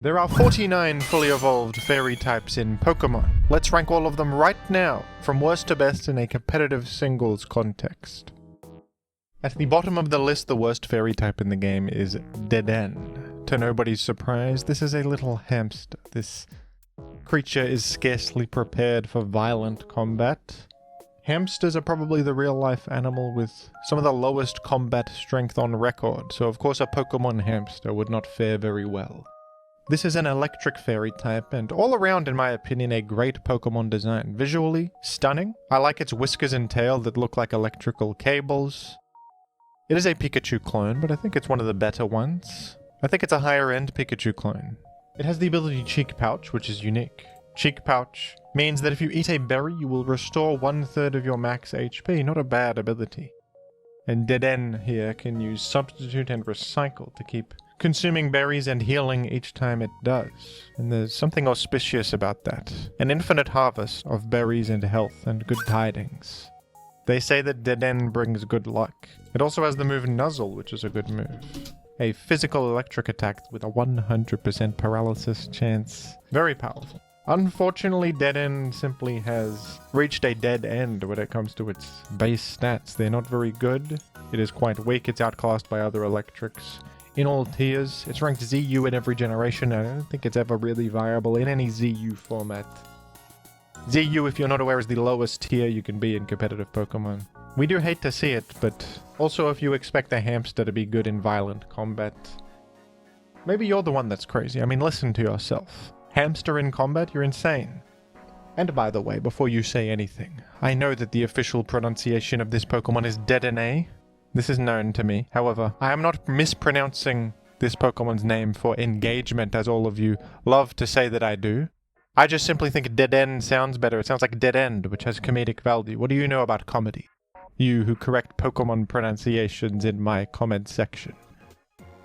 There are 49 fully evolved fairy types in Pokemon. Let's rank all of them right now, from worst to best in a competitive singles context. At the bottom of the list, the worst fairy type in the game is Dedenne. To nobody's surprise, this is a little hamster. This creature is scarcely prepared for violent combat. Hamsters are probably the real-life animal with some of the lowest combat strength on record, so of course a Pokemon hamster would not fare very well. This is an electric fairy type, and all around, in my opinion, a great Pokemon design. Visually, stunning. I like its whiskers and tail that look like electrical cables. It is a Pikachu clone, but I think it's one of the better ones. I think it's a higher-end Pikachu clone. It has the ability Cheek Pouch, which is unique. Cheek Pouch means that if you eat a berry, you will restore 1/3 of your max HP. Not a bad ability. And Dedenne here can use Substitute and Recycle to keep consuming berries and healing each time it does. And there's something auspicious about that. An infinite harvest of berries and health and good tidings. They say that Dedenne brings good luck. It also has the move Nuzzle, which is a good move. A physical electric attack with a 100% paralysis chance. Very powerful. Unfortunately, Dedenne simply has reached a dead end when it comes to its base stats. They're not very good. It is quite weak. It's outclassed by other electrics. In all tiers, it's ranked ZU in every generation. I don't think it's ever really viable in any ZU format. ZU, if you're not aware, is the lowest tier you can be in competitive Pokemon. We do hate to see it, but also if you expect a hamster to be good in violent combat, maybe you're the one that's crazy. I mean, listen to yourself. Hamster in combat? You're insane. And by the way, before you say anything, I know that the official pronunciation of this Pokemon is Dedenne. This is known to me. However, I am not mispronouncing this Pokemon's name for engagement, as all of you love to say that I do. I just simply think Dedenne sounds better. It sounds like Dead End, which has comedic value. What do you know about comedy? You who correct Pokemon pronunciations in my comment section.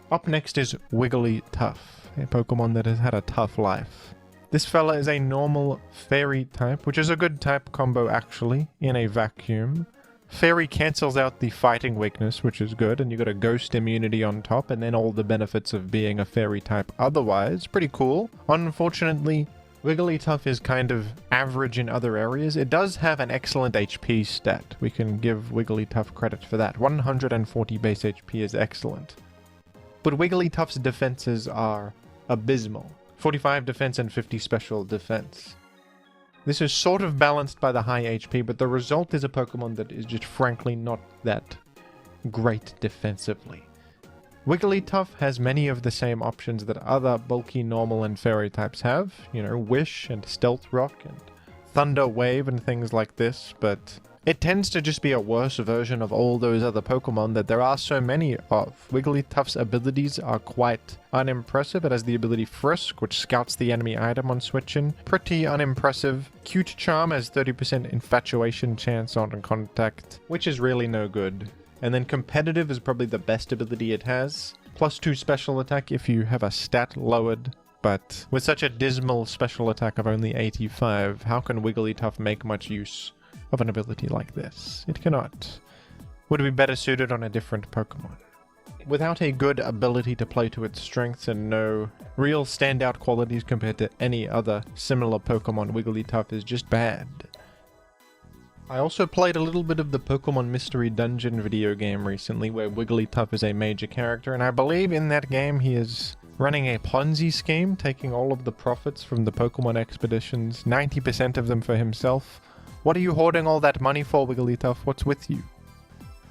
Up next is Wigglytuff, a Pokemon that has had a tough life. This fella is a normal fairy type, which is a good type combo actually, in a vacuum. Fairy cancels out the fighting weakness, which is good, and you got a ghost immunity on top, and then all the benefits of being a fairy type otherwise. Pretty cool. Unfortunately, Wigglytuff is kind of average in other areas. It does have an excellent HP stat. We can give Wigglytuff credit for that. 140 base HP is excellent. But Wigglytuff's defenses are abysmal. 45 defense and 50 special defense. This is sort of balanced by the high HP, but the result is a Pokemon that is just frankly not that great defensively. Wigglytuff has many of the same options that other bulky normal and fairy types have, you know, Wish and Stealth Rock and Thunder Wave and things like this, but it tends to just be a worse version of all those other Pokemon that there are so many of. Wigglytuff's abilities are quite unimpressive. It has the ability Frisk, which scouts the enemy item on switching. Pretty unimpressive. Cute Charm has 30% infatuation chance on contact, which is really no good. And then Competitive is probably the best ability it has. +2 special attack if you have a stat lowered. But with such a dismal special attack of only 85, how can Wigglytuff make much use of an ability like this? It cannot. Would be better suited on a different Pokemon. Without a good ability to play to its strengths and no real standout qualities compared to any other similar Pokemon, Wigglytuff is just bad. I also played a little bit of the Pokemon Mystery Dungeon video game recently where Wigglytuff is a major character, and I believe in that game he is running a Ponzi scheme, taking all of the profits from the Pokemon expeditions, 90% of them for himself. What are you hoarding all that money for, Wigglytuff? What's with you?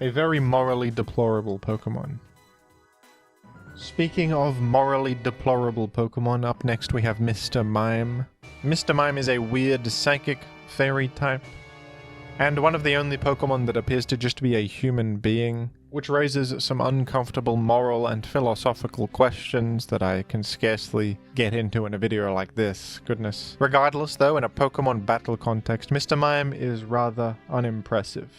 A very morally deplorable Pokemon. Speaking of morally deplorable Pokemon, up next we have Mr. Mime. Mr. Mime is a weird psychic fairy type, and one of the only Pokemon that appears to just be a human being, which raises some uncomfortable moral and philosophical questions that I can scarcely get into in a video like this. Goodness. Regardless though, in a Pokemon battle context, Mr. Mime is rather unimpressive.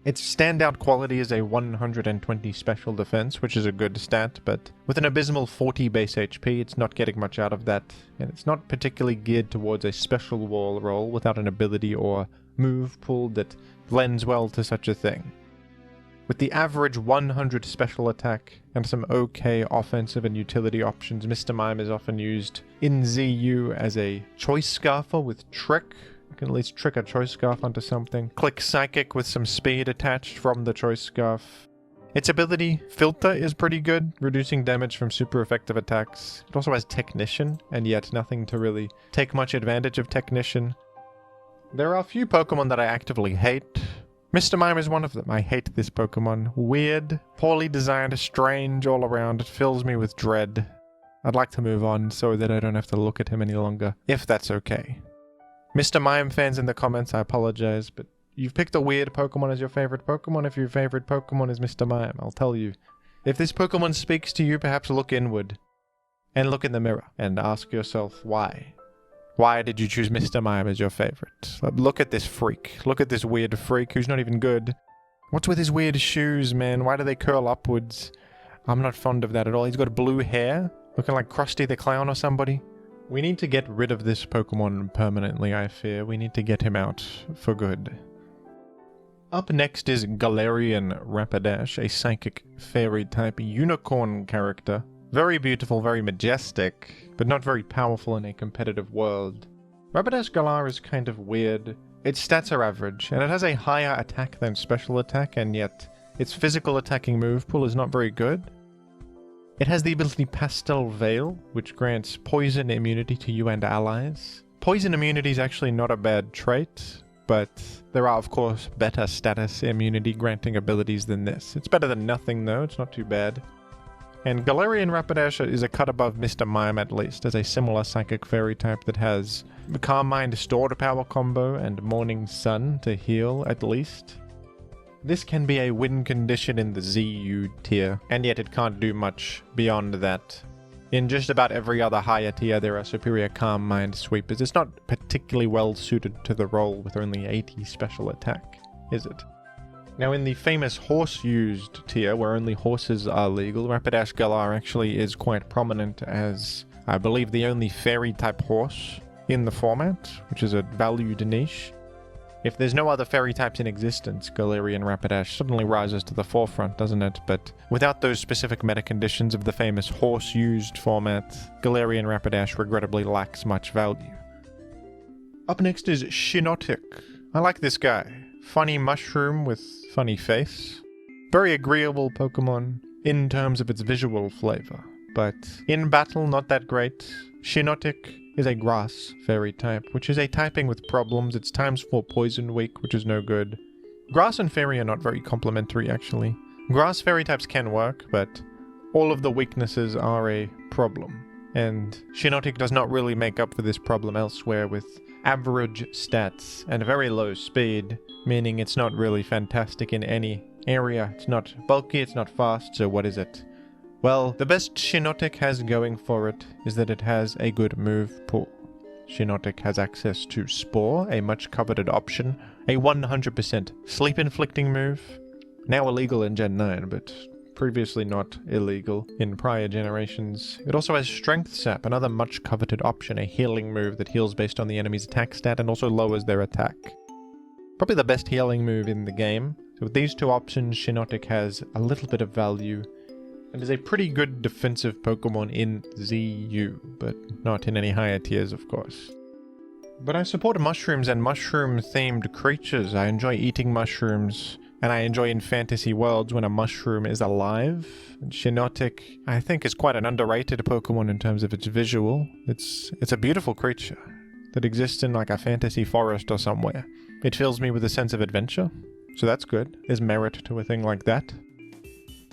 Its standout quality is a 120 special defense, which is a good stat, but with an abysmal 40 base HP, it's not getting much out of that, and it's not particularly geared towards a special wall roll without an ability or move pool that lends well to such a thing. With the average 100 special attack and some okay offensive and utility options, Mr. Mime is often used in ZU as a choice scarfer with Trick. You can at least trick a choice scarf onto something. Click Psychic with some speed attached from the choice scarf. Its ability, Filter, is pretty good, reducing damage from super effective attacks. It also has Technician, and yet nothing to really take much advantage of Technician. There are a few Pokemon that I actively hate. Mr. Mime is one of them. I hate this Pokemon. Weird, poorly designed, strange all around. It fills me with dread. I'd like to move on so that I don't have to look at him any longer, if that's okay. Mr. Mime fans in the comments, I apologize, but you've picked a weird Pokemon as your favorite Pokemon. If your favorite Pokemon is Mr. Mime, I'll tell you. If this Pokemon speaks to you, perhaps look inward and look in the mirror and ask yourself why. Why did you choose Mr. Mime as your favorite? Look at this freak. Look at this weird freak who's not even good. What's with his weird shoes, man? Why do they curl upwards? I'm not fond of that at all. He's got blue hair, looking like Krusty the Clown or somebody. We need to get rid of this Pokemon permanently, I fear. We need to get him out for good. Up next is Galarian Rapidash, a psychic fairy-type unicorn character. Very beautiful, very majestic, but not very powerful in a competitive world. Rapidash Galar is kind of weird. Its stats are average, and it has a higher attack than special attack, and yet its physical attacking move pool is not very good. It has the ability Pastel Veil, which grants poison immunity to you and allies. Poison immunity is actually not a bad trait, but there are of course better status immunity granting abilities than this. It's better than nothing though, it's not too bad. And Galarian Rapidash is a cut above Mr. Mime at least, as a similar psychic fairy type that has Calm Mind Stored Power combo and Morning Sun to heal at least. This can be a win condition in the ZU tier, and yet it can't do much beyond that. In just about every other higher tier there are superior Calm Mind sweepers. It's not particularly well suited to the role with only 80 special attack, is it? Now in the famous horse-used tier, where only horses are legal, Rapidash Galar actually is quite prominent as, I believe, the only fairy-type horse in the format, which is a valued niche. If there's no other fairy types in existence, Galarian Rapidash suddenly rises to the forefront, doesn't it? But without those specific meta conditions of the famous horse-used format, Galarian Rapidash regrettably lacks much value. Up next is Shiinotic. I like this guy. Funny mushroom with funny face. Very agreeable Pokemon in terms of its visual flavor, but in battle not that great. Shiinotic is a grass fairy type, which is a typing with problems. It's ×4 poison weak, which is no good. Grass and fairy are not very complementary actually. Grass fairy types can work, but all of the weaknesses are a problem. And Shiinotic does not really make up for this problem elsewhere with average stats and very low speed, meaning it's not really fantastic in any area. It's not bulky, it's not fast, so what is it? Well, the best Shiinotic has going for it is that it has a good move pool. Shiinotic has access to Spore, a much coveted option, a 100% sleep-inflicting move, now illegal in Gen 9, but previously not illegal in prior generations. It also has Strength Sap, another much coveted option, a healing move that heals based on the enemy's attack stat and also lowers their attack. Probably the best healing move in the game. So with these two options, Shiinotic has a little bit of value and is a pretty good defensive Pokemon in ZU, but not in any higher tiers of course. But I support mushrooms and mushroom-themed creatures. I enjoy eating mushrooms, and I enjoy in fantasy worlds when a mushroom is alive. And Shiinotic, I think, is quite an underrated Pokemon in terms of its visual. It's a beautiful creature that exists in like a fantasy forest or somewhere. It fills me with a sense of adventure, so that's good. There's merit to a thing like that.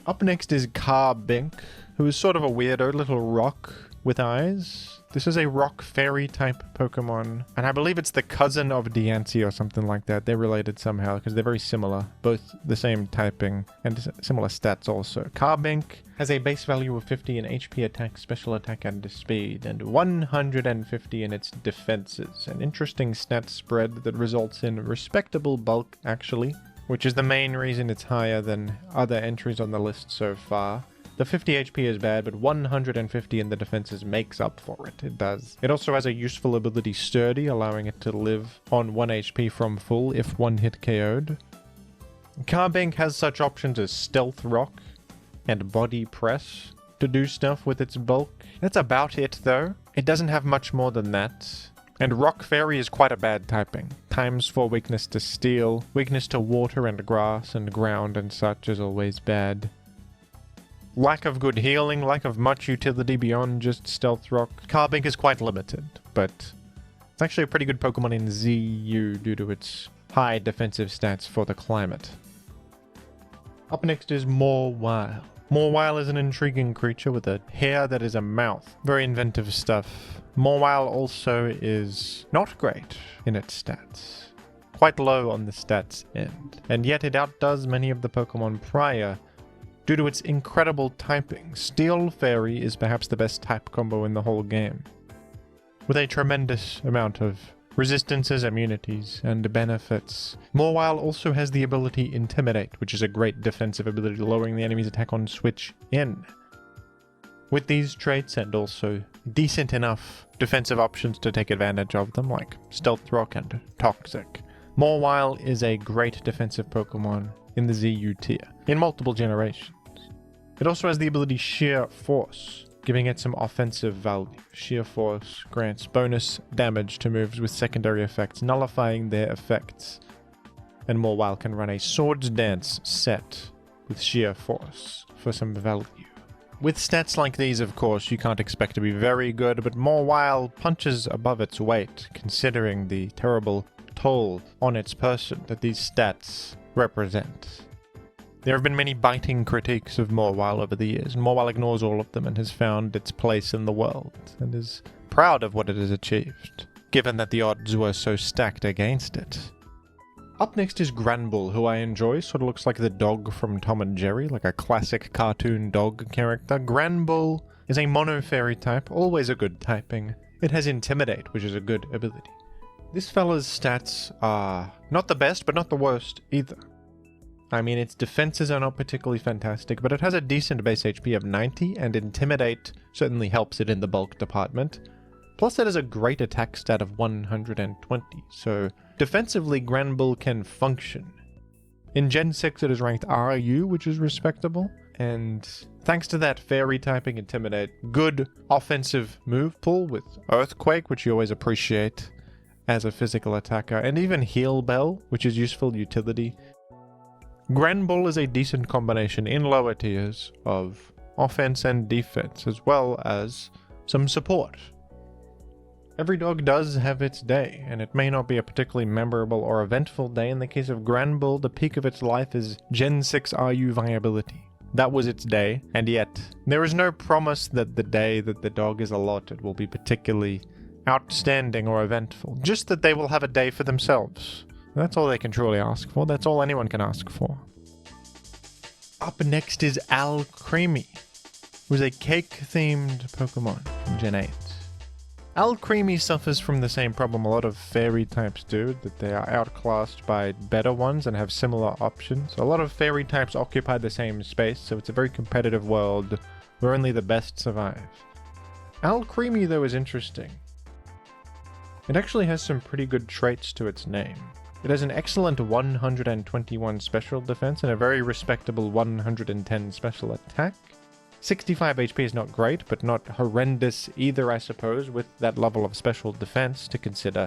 Up next is Carbink, who is sort of a weirdo little rock with eyes. This is a rock fairy type Pokemon, and I believe it's the cousin of Diancie or something like that. They're related somehow because they're very similar, both the same typing and similar stats also. Carbink has a base value of 50 in HP attack, special attack, and speed, and 150 in its defenses. An interesting stat spread that results in respectable bulk actually, which is the main reason it's higher than other entries on the list so far. The 50 HP is bad, but 150 in the defenses makes up for it. It does. It also has a useful ability Sturdy, allowing it to live on 1 HP from full if one hit KO'd. Carbink has such options as Stealth Rock and Body Press to do stuff with its bulk. That's about it though. It doesn't have much more than that. And Rock Fairy is quite a bad typing. ×4 weakness to steel, weakness to water and grass and ground and such is always bad. Lack of good healing, lack of much utility beyond just Stealth Rock. Carbink is quite limited, but it's actually a pretty good Pokemon in ZU due to its high defensive stats for the climate. Up next is Mawile. Mawile is an intriguing creature with a hair that is a mouth. Very inventive stuff. Mawile also is not great in its stats. Quite low on the stats end. And yet it outdoes many of the Pokemon prior due to its incredible typing. Steel Fairy is perhaps the best type combo in the whole game, with a tremendous amount of resistances, immunities, and benefits. Mawile also has the ability Intimidate, which is a great defensive ability, lowering the enemy's attack on switch in. With these traits and also decent enough defensive options to take advantage of them, like Stealth Rock and Toxic, Mawile is a great defensive Pokemon in the ZU tier, in multiple generations. It also has the ability Sheer Force, giving it some offensive value. Sheer Force grants bonus damage to moves with secondary effects, nullifying their effects. And Mawile can run a Swords Dance set with Sheer Force for some value. With stats like these, of course, you can't expect to be very good, but Mawile punches above its weight, considering the terrible toll on its person that these stats represent. There have been many biting critiques of Mawile over the years, and Mawile ignores all of them and has found its place in the world, and is proud of what it has achieved, given that the odds were so stacked against it. Up next is Granbull, who I enjoy. Sort of looks like the dog from Tom and Jerry, like a classic cartoon dog character. Granbull is a mono fairy type, always a good typing. It has Intimidate, which is a good ability. This fella's stats are not the best, but not the worst either. I mean, its defenses are not particularly fantastic, but it has a decent base HP of 90, and Intimidate certainly helps it in the bulk department. Plus it has a great attack stat of 120, so defensively Granbull can function. In Gen 6 it is ranked RU, which is respectable, and thanks to that fairy typing Intimidate, good offensive move pool with Earthquake, which you always appreciate as a physical attacker, and even Heal Bell, which is useful utility. Granbull is a decent combination in lower tiers of offense and defense, as well as some support. Every dog does have its day, and it may not be a particularly memorable or eventful day. In the case of Granbull, the peak of its life is Gen 6 RU viability. That was its day, and yet there is no promise that the day that the dog is allotted will be particularly outstanding or eventful, just that they will have a day for themselves. That's all they can truly ask for. That's all anyone can ask for. Up next is Alcremie, who's a cake-themed Pokemon from Gen 8. Alcremie suffers from the same problem a lot of fairy types do, that they are outclassed by better ones and have similar options. A lot of fairy types occupy the same space, so it's a very competitive world where only the best survive. Alcremie, though, is interesting. It actually has some pretty good traits to its name. It has an excellent 121 special defense and a very respectable 110 special attack. 65 HP is not great, but not horrendous either, I suppose, with that level of special defense to consider.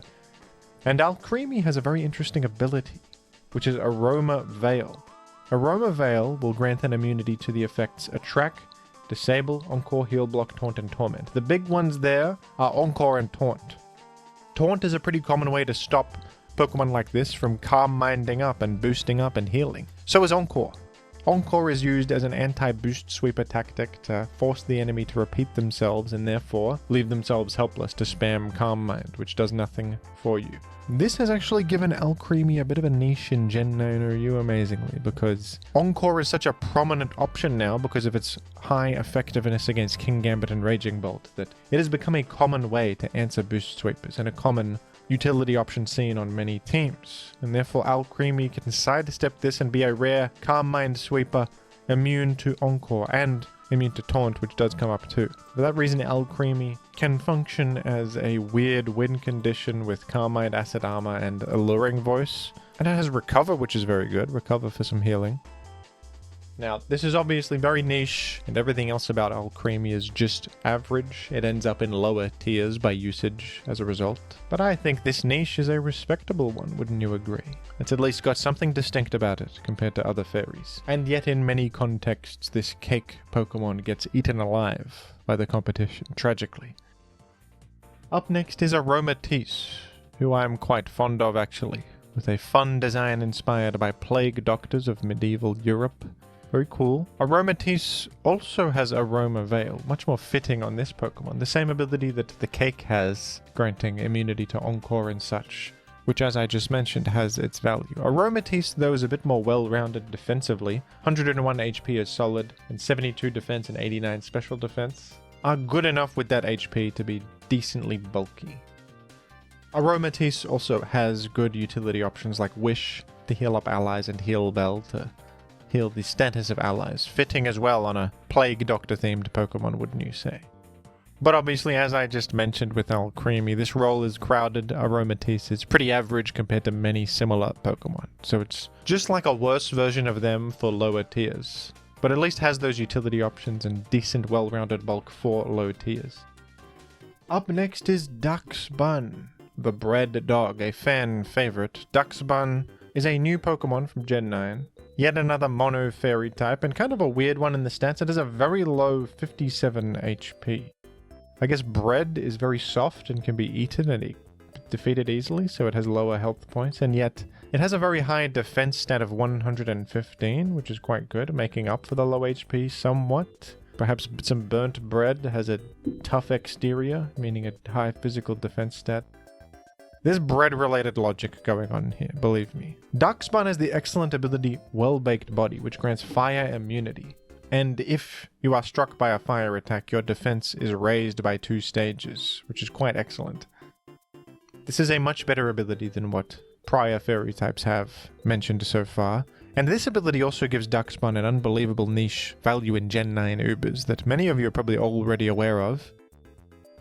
And Alcremie has a very interesting ability, which is Aroma Veil. Aroma Veil will grant an immunity to the effects Attract, Disable, Encore, Heal, Block, Taunt, and Torment. The big ones there are Encore and Taunt. Taunt is a pretty common way to stop Pokemon like this from calm-minding up and boosting up and healing. So is Encore. Encore is used as an anti-boost sweeper tactic to force the enemy to repeat themselves and therefore leave themselves helpless to spam Calm Mind, which does nothing for you. This has actually given Alcremie a bit of a niche in Gen 9 RU amazingly, because Encore is such a prominent option now because of its high effectiveness against King Gambit and Raging Bolt that it has become a common way to answer boost sweepers and a common utility option seen on many teams, and therefore Alcremie can sidestep this and be a rare Calm Mind sweeper immune to Encore, and immune to taunt, which does come up too. For that reason, Alcremie can function as a weird win condition with Carmine, Acid Armor, and Alluring Voice. And it has Recover, which is very good. Recover for some healing. Now, this is obviously very niche, and everything else about Alcremie is just average. It ends up in lower tiers by usage as a result. But I think this niche is a respectable one, wouldn't you agree? It's at least got something distinct about it compared to other fairies. And yet in many contexts, this cake Pokemon gets eaten alive by the competition, tragically. Up next is Aromatisse, who I'm quite fond of actually, with a fun design inspired by plague doctors of medieval Europe. Very cool. Aromatisse also has Aroma Veil, much more fitting on this Pokemon. The same ability that the cake has, granting immunity to Encore and such, which as I just mentioned has its value. Aromatisse though is a bit more well-rounded defensively. 101 HP is solid, and 72 defense and 89 special defense are good enough with that HP to be decently bulky. Aromatisse also has good utility options like Wish to heal up allies and Heal Bell to heal the status of allies, fitting as well on a Plague Doctor themed Pokemon, wouldn't you say? But obviously, as I just mentioned with Alcremie, this role is crowded. Aromatisse is pretty average compared to many similar Pokemon, so it's just like a worse version of them for lower tiers, but at least has those utility options and decent well-rounded bulk for low tiers. Up next is Duxbun, the bread dog, a fan favorite. Duxbun is a new Pokemon from Gen 9. Yet another mono fairy type, and kind of a weird one in the stats. It has a very low 57 HP. I guess bread is very soft and can be eaten and defeated easily, so it has lower health points, and yet it has a very high defense stat of 115, which is quite good, making up for the low HP somewhat. Perhaps some burnt bread has a tough exterior, meaning a high physical defense stat. There's bread-related logic going on here, believe me. Duxbun has the excellent ability Well-Baked Body, which grants fire immunity. And if you are struck by a fire attack, your defense is raised by 2 stages, which is quite excellent. This is a much better ability than what prior fairy types have mentioned so far. And this ability also gives Duxbun an unbelievable niche value in Gen 9 Ubers that many of you are probably already aware of.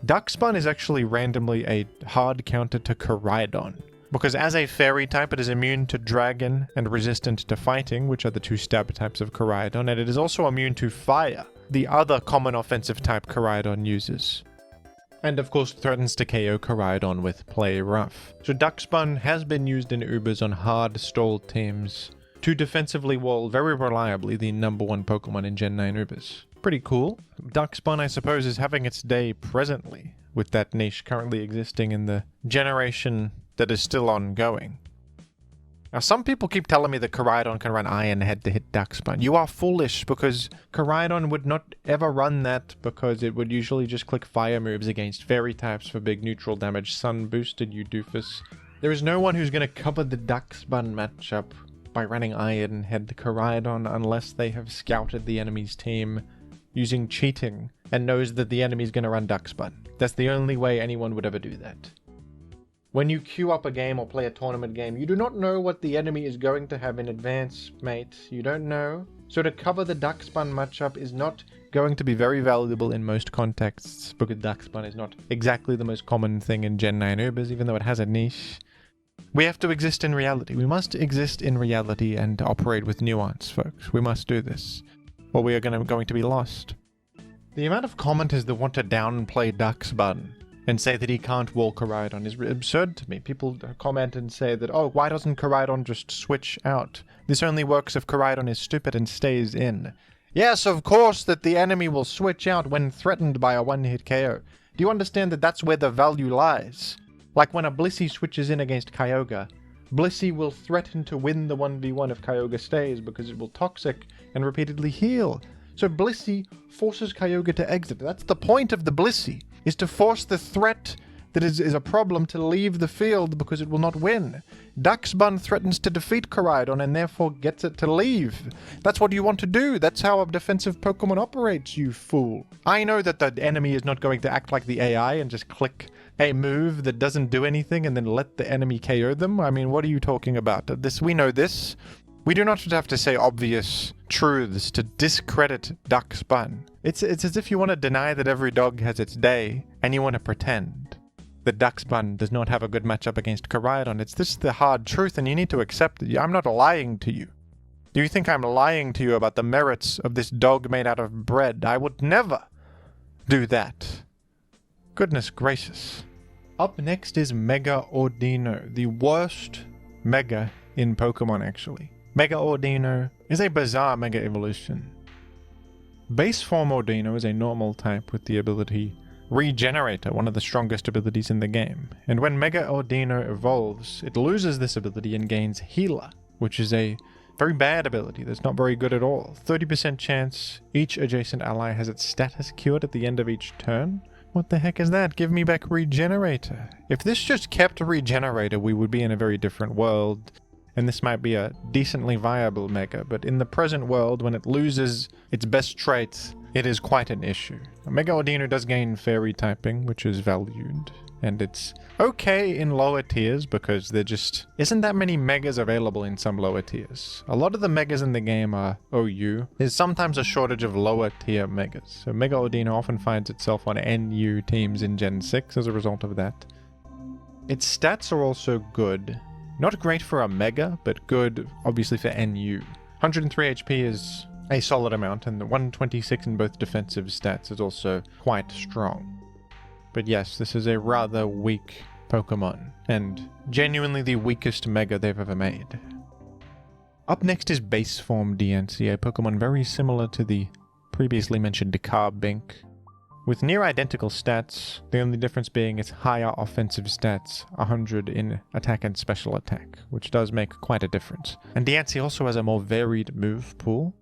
Duxbun is actually randomly a hard counter to Koraidon, because as a fairy type it is immune to Dragon and resistant to Fighting, which are the 2 stab types of Koraidon, and it is also immune to Fire, the other common offensive type Koraidon uses. And of course threatens to KO Koraidon with Play Rough. So Duxbun has been used in Ubers on hard stall teams to defensively wall very reliably the #1 Pokemon in Gen 9 Ubers. Pretty cool. Duxbun, I suppose, is having its day presently, with that niche currently existing in the generation that is still ongoing. Now, some people keep telling me that Koraidon can run Iron Head to hit Duxbun. You are foolish, because Koraidon would not ever run that, because it would usually just click fire moves against fairy types for big neutral damage. Sun boosted, you doofus. There is no one who's going to cover the Duxbun matchup by running Iron Head to Koraidon unless they have scouted the enemy's team using cheating and knows that the enemy's going to run Duxbun. That's the only way anyone would ever do that. When you queue up a game or play a tournament game, you do not know what the enemy is going to have in advance, mate. You don't know. So to cover the Duxbun matchup is not going to be very valuable in most contexts, because Duxbun is not exactly the most common thing in Gen 9 Ubers, even though it has a niche. We have to exist in reality. We must exist in reality and operate with nuance, folks. We must do this, or we are going to be lost. The amount of commenters that want to downplay Duxbun and say that he can't wall Koraidon is absurd to me. People comment and say that, oh, why doesn't Koraidon just switch out? This only works if Koraidon is stupid and stays in. Yes, of course that the enemy will switch out when threatened by a one-hit KO. Do you understand that that's where the value lies? Like when a Blissey switches in against Kyogre, Blissey will threaten to win the 1v1 if Kyogre stays, because it will Toxic and repeatedly heal. So Blissey forces Kyogre to exit. That's the point of the Blissey, is to force the threat that is a problem to leave the field because it will not win. Duxbun threatens to defeat Koraidon and therefore gets it to leave. That's what you want to do. That's how a defensive Pokemon operates, you fool. I know that the enemy is not going to act like the AI and just click a move that doesn't do anything and then let the enemy KO them. I mean, what are you talking about? We know this. We do not have to say obvious truths to discredit Duck's Bun. It's as if you want to deny that every dog has its day, and you want to pretend that Duck's Bun does not have a good matchup against Koraidon. This is the hard truth, and you need to accept that I'm not lying to you. Do you think I'm lying to you about the merits of this dog made out of bread? I would never do that. Goodness gracious. Up next is Mega Ordino, the worst Mega in Pokemon actually. Mega Ordino is a bizarre Mega evolution. Base form Ordino is a normal type with the ability Regenerator, one of the strongest abilities in the game. And when Mega Ordino evolves, it loses this ability and gains Healer, which is a very bad ability that's not very good at all. 30% chance each adjacent ally has its status cured at the end of each turn. What the heck is that? Give me back Regenerator. If this just kept Regenerator, we would be in a very different world, and this might be a decently viable Mega, but in the present world, when it loses its best traits, it is quite an issue. Mega Ordino does gain Fairy typing, which is valued, and it's okay in lower tiers because there just isn't that many Megas available in some lower tiers. A lot of the Megas in the game are OU. There's sometimes a shortage of lower tier Megas, so Mega Ordino often finds itself on NU teams in Gen 6 as a result of that. Its stats are also good. Not great for a Mega, but good obviously for NU. 103 HP is a solid amount, and the 126 in both defensive stats is also quite strong. But yes, this is a rather weak Pokemon, and genuinely the weakest Mega they've ever made. Up next is Base Form DNC, a Pokemon very similar to the previously mentioned Carbink, with near identical stats, the only difference being its higher offensive stats, 100 in attack and special attack, which does make quite a difference. And DNC also has a more varied move pool.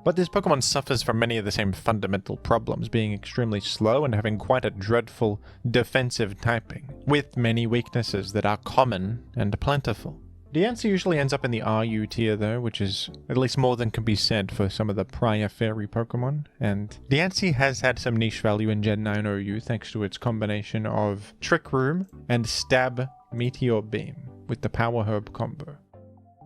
But this Pokemon suffers from many of the same fundamental problems, being extremely slow and having quite a dreadful defensive typing, with many weaknesses that are common and plentiful. DNC usually ends up in the RU tier though, which is at least more than can be said for some of the prior Fairy Pokemon, and DNC has had some niche value in Gen 9 OU thanks to its combination of Trick Room and Stab Meteor Beam with the Power Herb combo.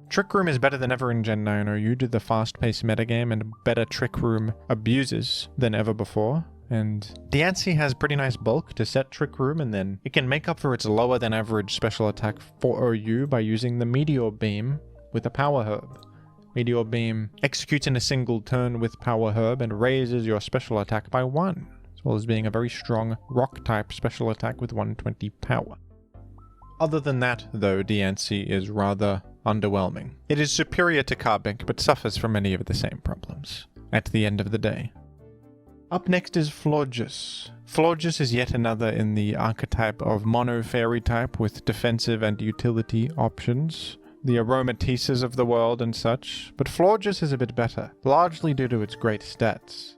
Trick Room is better than ever in Gen 9 OU due to the fast-paced metagame and better Trick Room abuses than ever before. And DNC has pretty nice bulk to set Trick Room, and then it can make up for its lower than average special attack for OU by using the Meteor Beam with a Power Herb. Meteor Beam executes in a single turn with Power Herb and raises your special attack by 1, as well as being a very strong Rock-type special attack with 120 power. Other than that, though, DNC is rather underwhelming. It is superior to Carbink, but suffers from many of the same problems at the end of the day. Up next is Florges. Florges is yet another in the archetype of Mono Fairy type with defensive and utility options, the Aromatisas of the world and such, but Florges is a bit better, largely due to its great stats.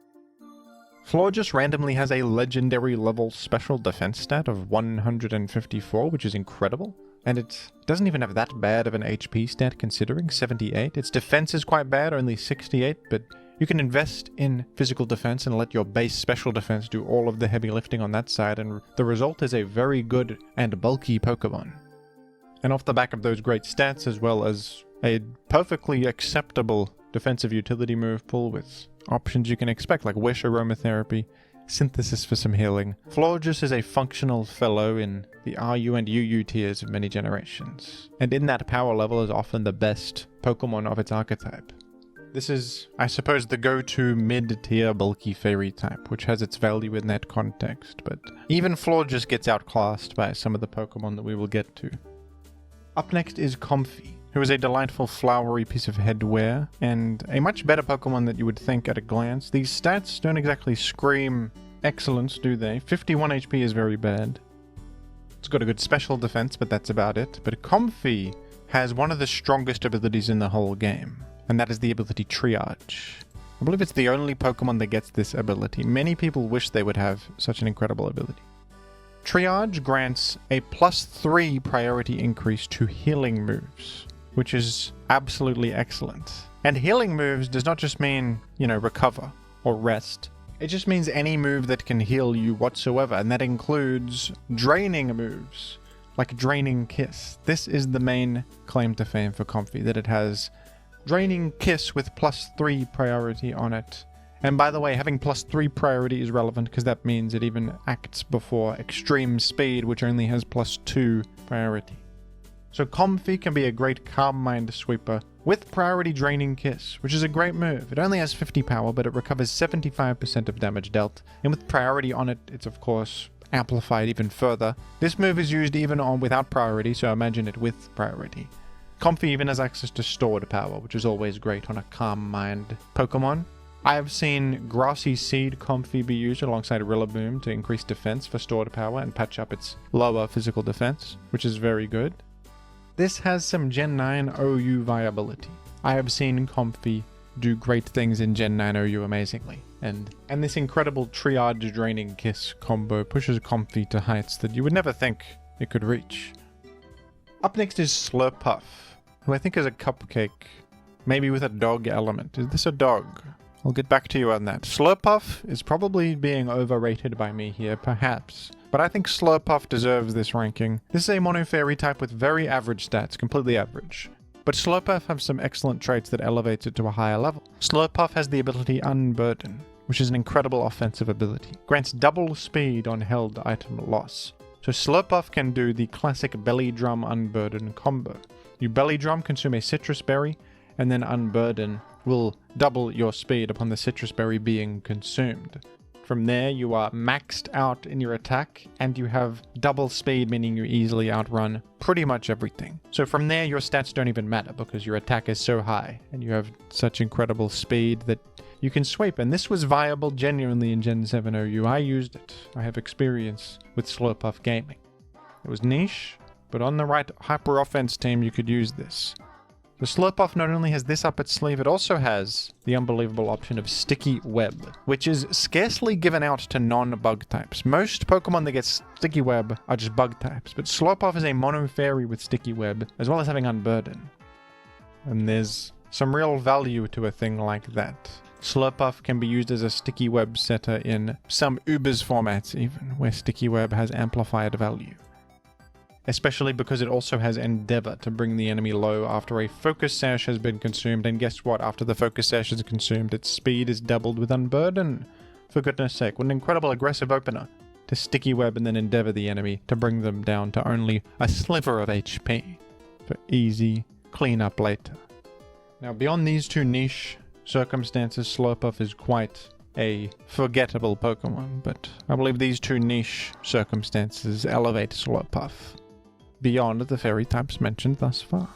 Florges randomly has a legendary level special defense stat of 154, which is incredible. And it doesn't even have that bad of an HP stat considering, 78. Its defense is quite bad, only 68, but you can invest in physical defense and let your base special defense do all of the heavy lifting on that side, and the result is a very good and bulky Pokemon. And off the back of those great stats, as well as a perfectly acceptable defensive utility move pool with options you can expect like Wish Aromatherapy, Synthesis for some healing, Florges is a functional fellow in the RU and UU tiers of many generations, and in that power level is often the best Pokemon of its archetype. This is, I suppose, the go-to mid-tier bulky fairy type, which has its value in that context, but even Florges gets outclassed by some of the Pokemon that we will get to. Up next is Comfey, who is a delightful flowery piece of headwear, and a much better Pokemon than you would think at a glance. These stats don't exactly scream excellence, do they? 51 HP is very bad. It's got a good special defense, but that's about it. But Comfey has one of the strongest abilities in the whole game, and that is the ability Triage. I believe it's the only Pokemon that gets this ability. Many people wish they would have such an incredible ability. Triage grants a +3 priority increase to healing moves, which is absolutely excellent. And healing moves does not just mean, recover or rest. It just means any move that can heal you whatsoever, and that includes draining moves, like Draining Kiss. This is the main claim to fame for Comfey, that it has Draining Kiss with +3 priority on it. And by the way, having +3 priority is relevant because that means it even acts before Extreme Speed, which only has +2 priority. So Comfy can be a great Calm Mind sweeper with priority Draining Kiss, which is a great move. It only has 50 power, but it recovers 75% of damage dealt. And with priority on it, it's of course amplified even further. This move is used even on without priority, so imagine it with priority. Comfy even has access to stored power, which is always great on a Calm Mind Pokemon. I have seen Grassy Seed Comfy be used alongside Rillaboom to increase defense for stored power and patch up its lower physical defense, which is very good. This has some Gen 9 OU viability. I have seen Comfy do great things in Gen 9 OU amazingly, and this incredible Triage Draining Kiss combo pushes Comfy to heights that you would never think it could reach. Up next is Slurpuff, who I think is a cupcake, maybe with a dog element. Is this a dog? I'll get back to you on that. Slurpuff is probably being overrated by me here, perhaps. But I think Slurpuff deserves this ranking. This is a mono fairy type with very average stats, completely average. But Slurpuff has some excellent traits that elevates it to a higher level. Slurpuff has the ability Unburden, which is an incredible offensive ability. Grants double speed on held item loss. So Slurpuff can do the classic Belly Drum Unburden combo. You Belly Drum, consume a citrus berry, and then Unburden will double your speed upon the citrus berry being consumed. From there, you are maxed out in your attack, and you have double speed, meaning you easily outrun pretty much everything. So from there, your stats don't even matter because your attack is so high, and you have such incredible speed that you can sweep. And this was viable genuinely in Gen 7 OU. I used it. I have experience with Slurpuff gaming. It was niche, but on the right hyper offense team, you could use this. The Slurpuff not only has this up its sleeve, it also has the unbelievable option of Sticky Web, which is scarcely given out to non-bug types. Most Pokemon that get Sticky Web are just bug types, but Slurpuff is a mono fairy with Sticky Web, as well as having Unburden. And there's some real value to a thing like that. Slurpuff can be used as a Sticky Web setter in some Ubers formats even, where Sticky Web has amplified value. Especially because it also has Endeavor to bring the enemy low after a Focus Sash has been consumed, and guess what? After the Focus Sash is consumed, its speed is doubled with Unburden. For goodness sake, what an incredible aggressive opener to Sticky Web and then Endeavor the enemy to bring them down to only a sliver of HP for easy cleanup later. Now beyond these two niche circumstances, Slurpuff is quite a forgettable Pokemon, but I believe these two niche circumstances elevate Slurpuff beyond the fairy types mentioned thus far.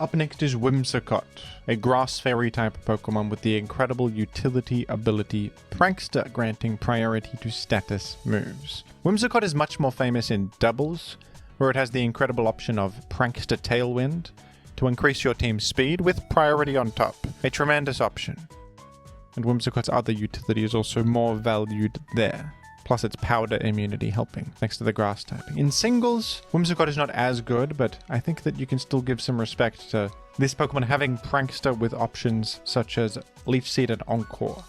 Up next is Whimsicott, a grass fairy type Pokemon with the incredible utility ability Prankster, granting priority to status moves. Whimsicott is much more famous in doubles, where it has the incredible option of Prankster Tailwind to increase your team's speed with priority on top, a tremendous option. And Whimsicott's other utility is also more valued there. Plus its powder immunity helping, thanks to the grass typing. In singles, Whimsicott is not as good, but I think that you can still give some respect to this Pokemon having Prankster with options such as Leaf Seed and Encore.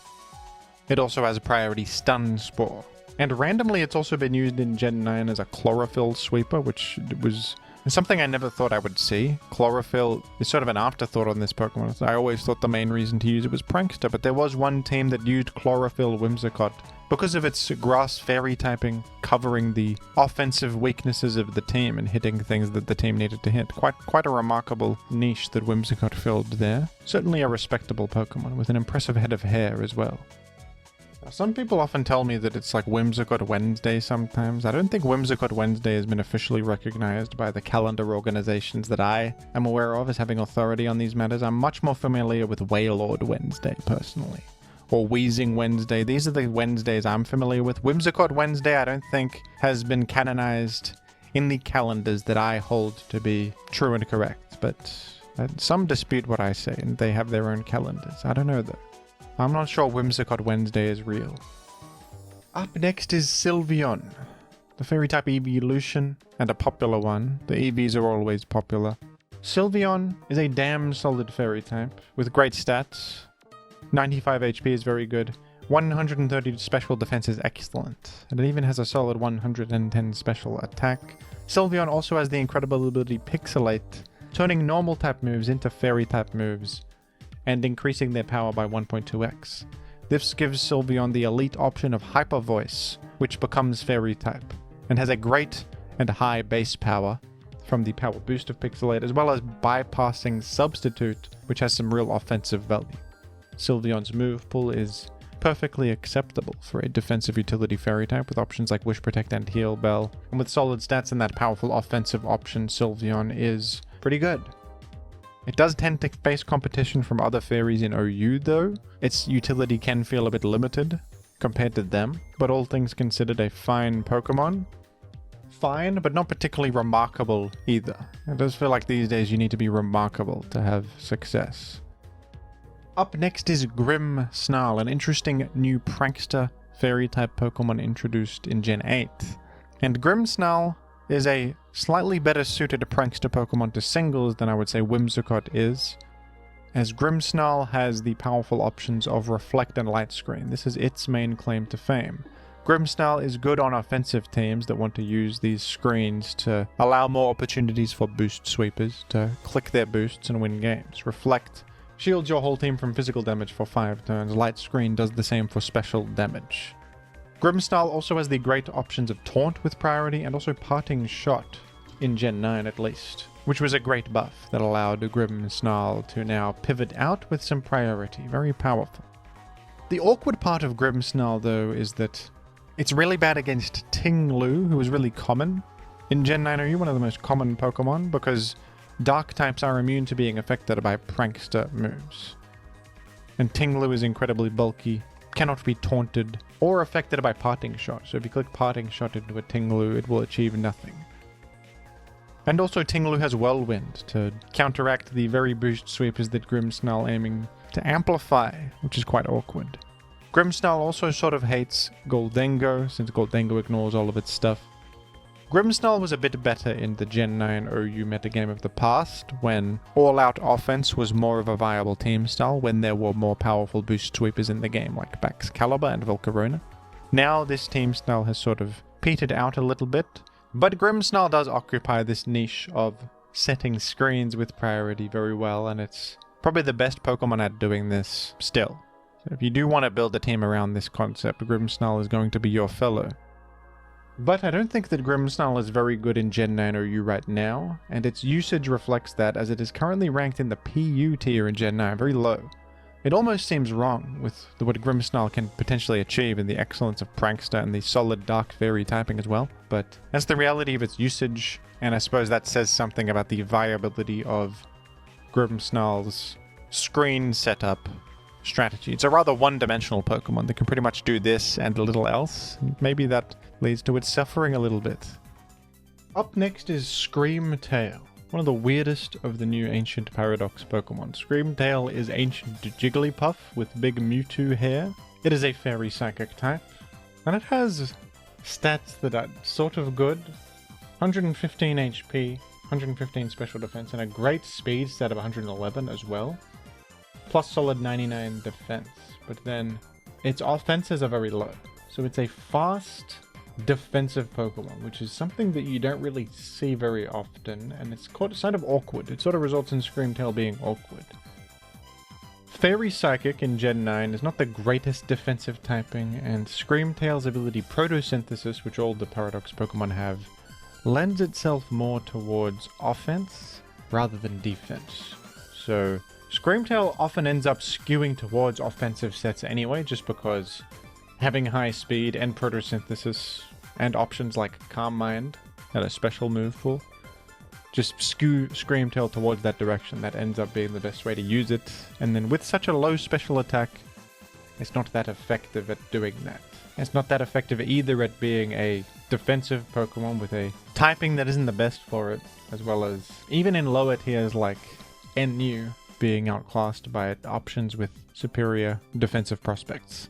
It also has a priority Stun Spore. And randomly, it's also been used in Gen 9 as a Chlorophyll sweeper, which was something I never thought I would see. Chlorophyll is sort of an afterthought on this Pokemon. I always thought the main reason to use it was Prankster, but there was one team that used Chlorophyll Whimsicott because of its grass fairy typing, covering the offensive weaknesses of the team and hitting things that the team needed to hit. Quite a remarkable niche that Whimsicott filled there. Certainly a respectable Pokemon with an impressive head of hair as well. Now, some people often tell me that it's like Whimsicott Wednesday sometimes. I don't think Whimsicott Wednesday has been officially recognized by the calendar organizations that I am aware of as having authority on these matters. I'm much more familiar with Wailord Wednesday personally. Or Wheezing Wednesday. These are the Wednesdays I'm familiar with. Whimsicott Wednesday I don't think has been canonized in the calendars that I hold to be true and correct. But some dispute what I say and they have their own calendars. I don't know though. I'm not sure Whimsicott Wednesday is real. Up next is Sylveon, the fairy type evolution, and a popular one. The EVs are always popular. Sylveon is a damn solid fairy type with great stats. 95 HP is very good. 130 special defense is excellent. And it even has a solid 110 special attack. Sylveon also has the incredible ability Pixelate, turning normal type moves into fairy type moves and increasing their power by 1.2x. This gives Sylveon the elite option of Hyper Voice, which becomes Fairy type, and has a great and high base power from the power boost of Pixelate, as well as bypassing Substitute, which has some real offensive value. Sylveon's move pool is perfectly acceptable for a defensive utility Fairy type with options like Wish, Protect, and Heal Bell. And with solid stats and that powerful offensive option, Sylveon is pretty good. It does tend to face competition from other fairies in OU though. Its utility can feel a bit limited compared to them, but all things considered a fine Pokemon. Fine, but not particularly remarkable either. It does feel like these days you need to be remarkable to have success. Up next is Grimmsnarl, an interesting new prankster fairy type Pokemon introduced in Gen 8. And Grimmsnarl is a slightly better suited prankster Pokemon to singles than I would say Whimsicott is, as Grimmsnarl has the powerful options of Reflect and Light Screen. This is its main claim to fame. Grimmsnarl is good on offensive teams that want to use these screens to allow more opportunities for boost sweepers to click their boosts and win games. Reflect shields your whole team from physical damage for 5 turns. Light Screen does the same for special damage. Grimmsnarl also has the great options of Taunt with priority and also Parting Shot, in Gen 9 at least, which was a great buff that allowed Grimmsnarl to now pivot out with some priority. Very powerful. The awkward part of Grimmsnarl though is that it's really bad against Tinglu, who is really common. In Gen 9 OU, one of the most common Pokemon, because Dark types are immune to being affected by prankster moves. And Tinglu is incredibly bulky, cannot be taunted, or affected by Parting Shot. So if you click Parting Shot into a Tinglu, it will achieve nothing. And also Tinglu has Whirlwind to counteract the very boost sweepers that Grimmsnarl aiming to amplify, which is quite awkward. Grimmsnarl also sort of hates Goldengo, since Goldengo ignores all of its stuff. Grimmsnarl was a bit better in the Gen 9 OU metagame of the past, when all-out offense was more of a viable team style, when there were more powerful boost sweepers in the game, like Baxcalibur and Volcarona. Now this team style has sort of petered out a little bit, but Grimmsnarl does occupy this niche of setting screens with priority very well, and it's probably the best Pokemon at doing this still. So if you do want to build a team around this concept, Grimmsnarl is going to be your fellow. But I don't think that Grimmsnarl is very good in Gen 9 OU right now, and its usage reflects that, as it is currently ranked in the PU tier in Gen 9, very low. It almost seems wrong with what Grimmsnarl can potentially achieve in the excellence of Prankster and the solid Dark Fairy typing as well, but that's the reality of its usage, and I suppose that says something about the viability of Grimmsnarl's screen setup strategy. It's a rather one-dimensional Pokemon that can pretty much do this and a little else. Maybe that leads to it suffering a little bit. Up next is Screamtail, one of the weirdest of the new Ancient Paradox Pokemon. Screamtail is ancient Jigglypuff with big Mewtwo hair. It is a Fairy Psychic type, and it has stats that are sort of good. 115 HP, 115 special defense, and a great speed stat of 111 as well. Plus solid 99 defense, but then its offenses are very low. So it's a fast defensive Pokemon, which is something that you don't really see very often, and it's kind of awkward. It sort of results in Screamtail being awkward. Fairy Psychic in Gen 9 is not the greatest defensive typing, and Screamtail's ability Photosynthesis, which all the Paradox Pokemon have, lends itself more towards offense rather than defense. So Screamtail often ends up skewing towards offensive sets anyway, just because having high speed and Photosynthesis and options like Calm Mind and a special move pool just skew Screamtail towards that direction. That ends up being the best way to use it. And then with such a low special attack, it's not that effective at doing that. It's not that effective either at being a defensive Pokemon with a typing that isn't the best for it, as well as even in lower tiers like NU being outclassed by options with superior defensive prospects.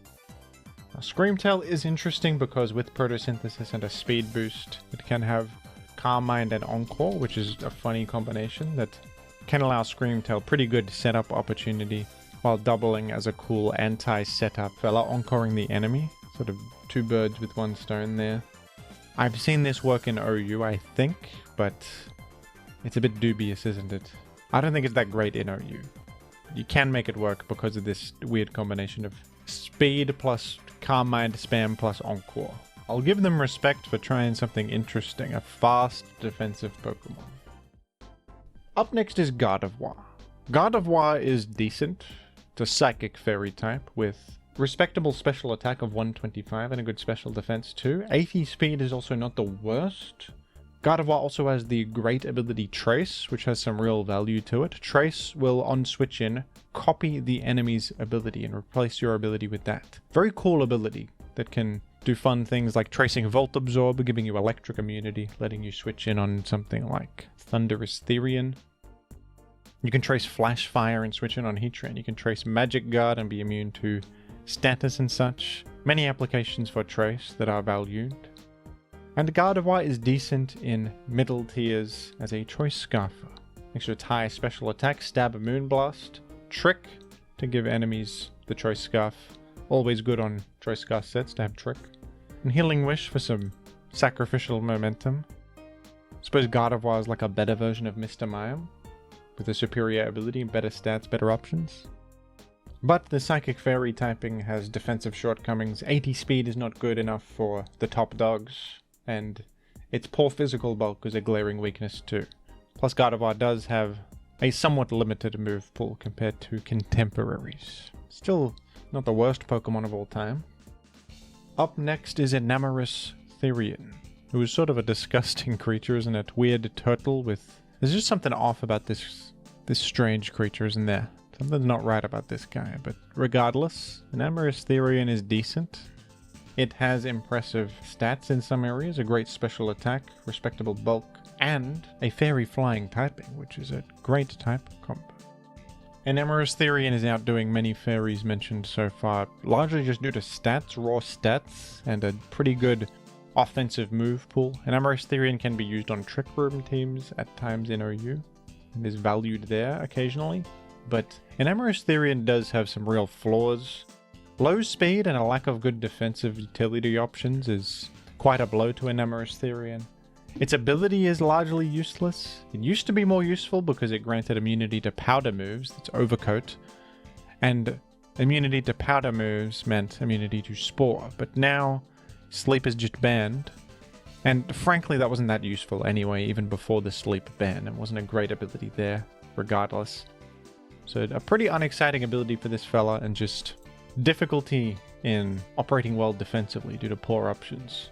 Now, Screamtail is interesting because with Photosynthesis and a speed boost, it can have Calm Mind and Encore, which is a funny combination that can allow Screamtail pretty good setup opportunity while doubling as a cool anti-setup fella, encoring the enemy. Sort of two birds with one stone there. I've seen this work in OU, I think, but it's a bit dubious, isn't it? I don't think it's that great in OU. You can make it work because of this weird combination of speed plus Calm Mind spam plus Encore. I'll give them respect for trying something interesting, a fast defensive Pokemon. Up next is Gardevoir. Gardevoir is decent. It's a psychic fairy type with respectable special attack of 125 and a good special defense too. 80 speed is also not the worst. Gardevoir also has the great ability Trace, which has some real value to it. Trace will, on switch in, copy the enemy's ability and replace your ability with that. Very cool ability that can do fun things like tracing Volt Absorb, giving you electric immunity, letting you switch in on something like Thunderous Therian. You can trace Flash Fire and switch in on Heatran. You can trace Magic Guard and be immune to status and such. Many applications for Trace that are valued. And Gardevoir is decent in middle tiers as a Choice Scarfer. Makes its high special attack, Stab, Moonblast, Trick to give enemies the Choice Scarf. Always good on Choice Scarf sets to have Trick. And Healing Wish for some sacrificial momentum. I suppose Gardevoir is like a better version of Mr. Mime, with a superior ability, better stats, better options. But the Psychic Fairy typing has defensive shortcomings. 80 speed is not good enough for the top dogs, and its poor physical bulk is a glaring weakness too. Plus Gardevoir does have a somewhat limited move pool compared to contemporaries. Still not the worst Pokemon of all time. Up next is Enamorous Therian, who is sort of a disgusting creature, isn't it? Weird turtle with... There's just something off about this strange creature, isn't there? Something's not right about this guy, but regardless, Enamorous Therian is decent. It has impressive stats in some areas, a great special attack, respectable bulk, and a fairy flying typing, which is a great type combo. Enamorous Therian is outdoing many fairies mentioned so far, largely just due to stats, raw stats, and a pretty good offensive move pool. Enamorous Therian can be used on Trick Room teams at times in OU, and is valued there occasionally, but Enamorous Therian does have some real flaws. Low speed and a lack of good defensive utility options is quite a blow to Enamorous Therian. Its ability is largely useless. It used to be more useful because it granted immunity to powder moves, that's Overcoat, and immunity to powder moves meant immunity to Spore, but now Sleep is just banned, and frankly that wasn't that useful anyway, even before the Sleep ban. It wasn't a great ability there, regardless. So a pretty unexciting ability for this fella, and just difficulty in operating well defensively due to poor options.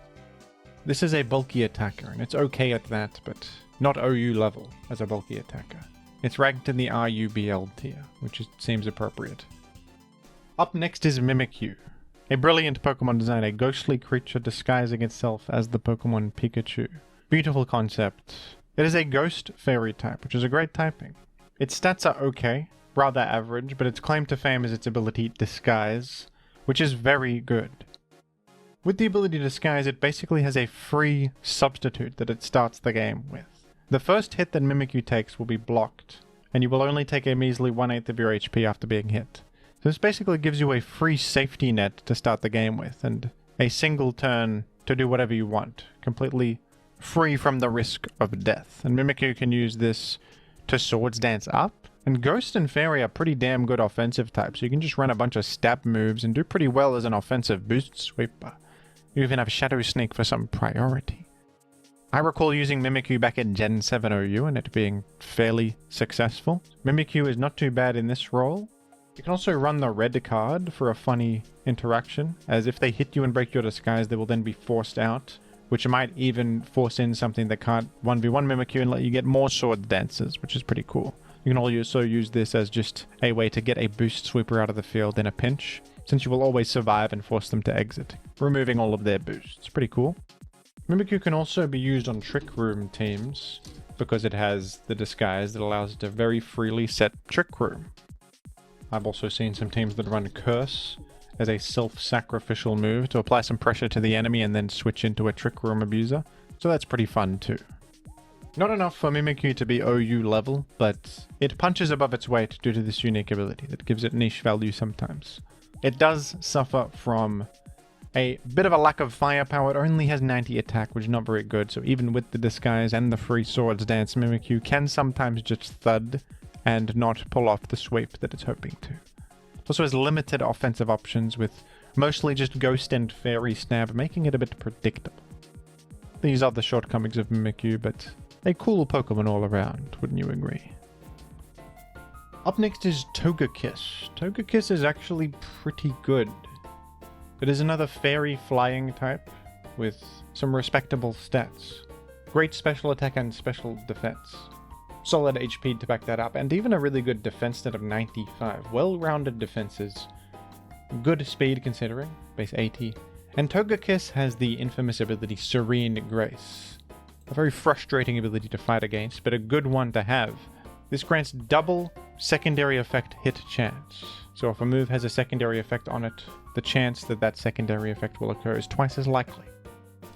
This is a bulky attacker, and it's okay at that, but not OU level as a bulky attacker. It's ranked in the RUBL tier, which seems appropriate. Up next is Mimikyu, a brilliant Pokemon design, a ghostly creature disguising itself as the Pokemon Pikachu. Beautiful concept. It is a ghost fairy type, which is a great typing. Its stats are okay, rather average, but its claim to fame is its ability Disguise, which is very good. With the ability Disguise, it basically has a free substitute that it starts the game with. The first hit that Mimikyu takes will be blocked, and you will only take a measly 1/8 of your HP after being hit. So this basically gives you a free safety net to start the game with, and a single turn to do whatever you want, completely free from the risk of death. And Mimikyu can use this to Swords Dance up. And Ghost and Fairy are pretty damn good offensive types, so you can just run a bunch of stab moves and do pretty well as an offensive boost sweeper. You even have Shadow Sneak for some priority. I recall using Mimikyu back in Gen 7 OU and it being fairly successful. Mimikyu is not too bad in this role. You can also run the red card for a funny interaction, as if they hit you and break your disguise, they will then be forced out, which might even force in something that can't 1v1 Mimikyu and let you get more sword dances, which is pretty cool. You can also use this as just a way to get a boost sweeper out of the field in a pinch, since you will always survive and force them to exit, removing all of their boosts. Pretty cool. Mimikyu can also be used on Trick Room teams, because it has the disguise that allows it to very freely set Trick Room. I've also seen some teams that run Curse as a self-sacrificial move to apply some pressure to the enemy and then switch into a Trick Room abuser, so that's pretty fun too. Not enough for Mimikyu to be OU level, but it punches above its weight due to this unique ability that gives it niche value sometimes. It does suffer from a bit of a lack of firepower. It only has 90 attack, which is not very good, so even with the disguise and the free Swords Dance, Mimikyu can sometimes just thud and not pull off the sweep that it's hoping to. It also has limited offensive options with mostly just Ghost and Fairy Stab, making it a bit predictable. These are the shortcomings of Mimikyu, but a cool Pokemon all around, wouldn't you agree? Up next is Togekiss. Togekiss is actually pretty good. It is another fairy flying type with some respectable stats. Great special attack and special defense. Solid HP to back that up, and even a really good defense stat of 95. Well-rounded defenses. Good speed considering, base 80. And Togekiss has the infamous ability Serene Grace. A very frustrating ability to fight against, but a good one to have. This grants double secondary effect hit chance. So if a move has a secondary effect on it, the chance that that secondary effect will occur is twice as likely.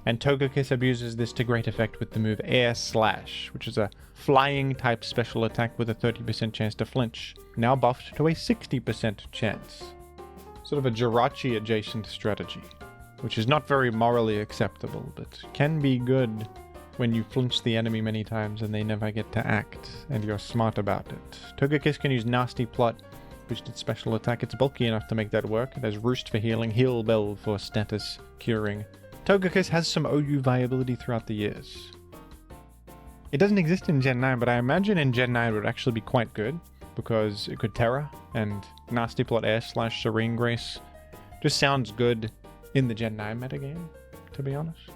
And Togekiss abuses this to great effect with the move Air Slash, which is a flying type special attack with a 30% chance to flinch, now buffed to a 60% chance. Sort of a Jirachi adjacent strategy, which is not very morally acceptable, but can be good when you flinch the enemy many times and they never get to act, and you're smart about it. Togekiss can use Nasty Plot, boosted special attack. It's bulky enough to make that work. It has Roost for healing, Heal Bell for status curing. Togekiss has some OU viability throughout the years. It doesn't exist in Gen 9, but I imagine in Gen 9 it would actually be quite good, because it could Terra, and Nasty Plot Air Slash Serene Grace just sounds good in the Gen 9 metagame, to be honest.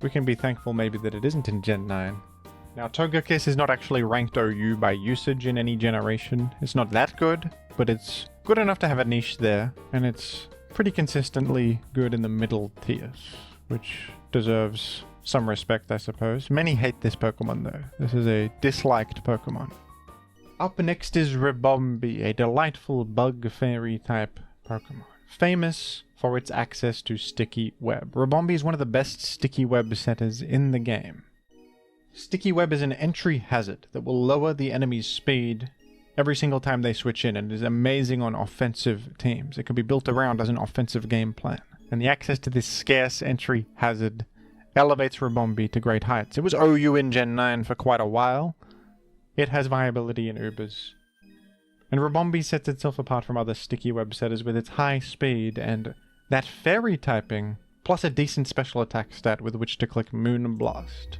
We can be thankful maybe that it isn't in Gen 9. Now, Togekiss is not actually ranked OU by usage in any generation. It's not that good, but it's good enough to have a niche there, and it's pretty consistently good in the middle tiers, which deserves some respect, I suppose. Many hate this Pokemon, though. This is a disliked Pokemon. Up next is Ribombee, a delightful bug fairy type Pokemon. Famous for its access to Sticky Web. Ribombee is one of the best Sticky Web setters in the game. Sticky Web is an entry hazard that will lower the enemy's speed every single time they switch in, and is amazing on offensive teams. It can be built around as an offensive game plan. And the access to this scarce entry hazard elevates Ribombee to great heights. It was OU in Gen 9 for quite a while. It has viability in Ubers. And Ribombee sets itself apart from other Sticky Web setters with its high speed and that fairy typing, plus a decent special attack stat with which to click Moon Blast.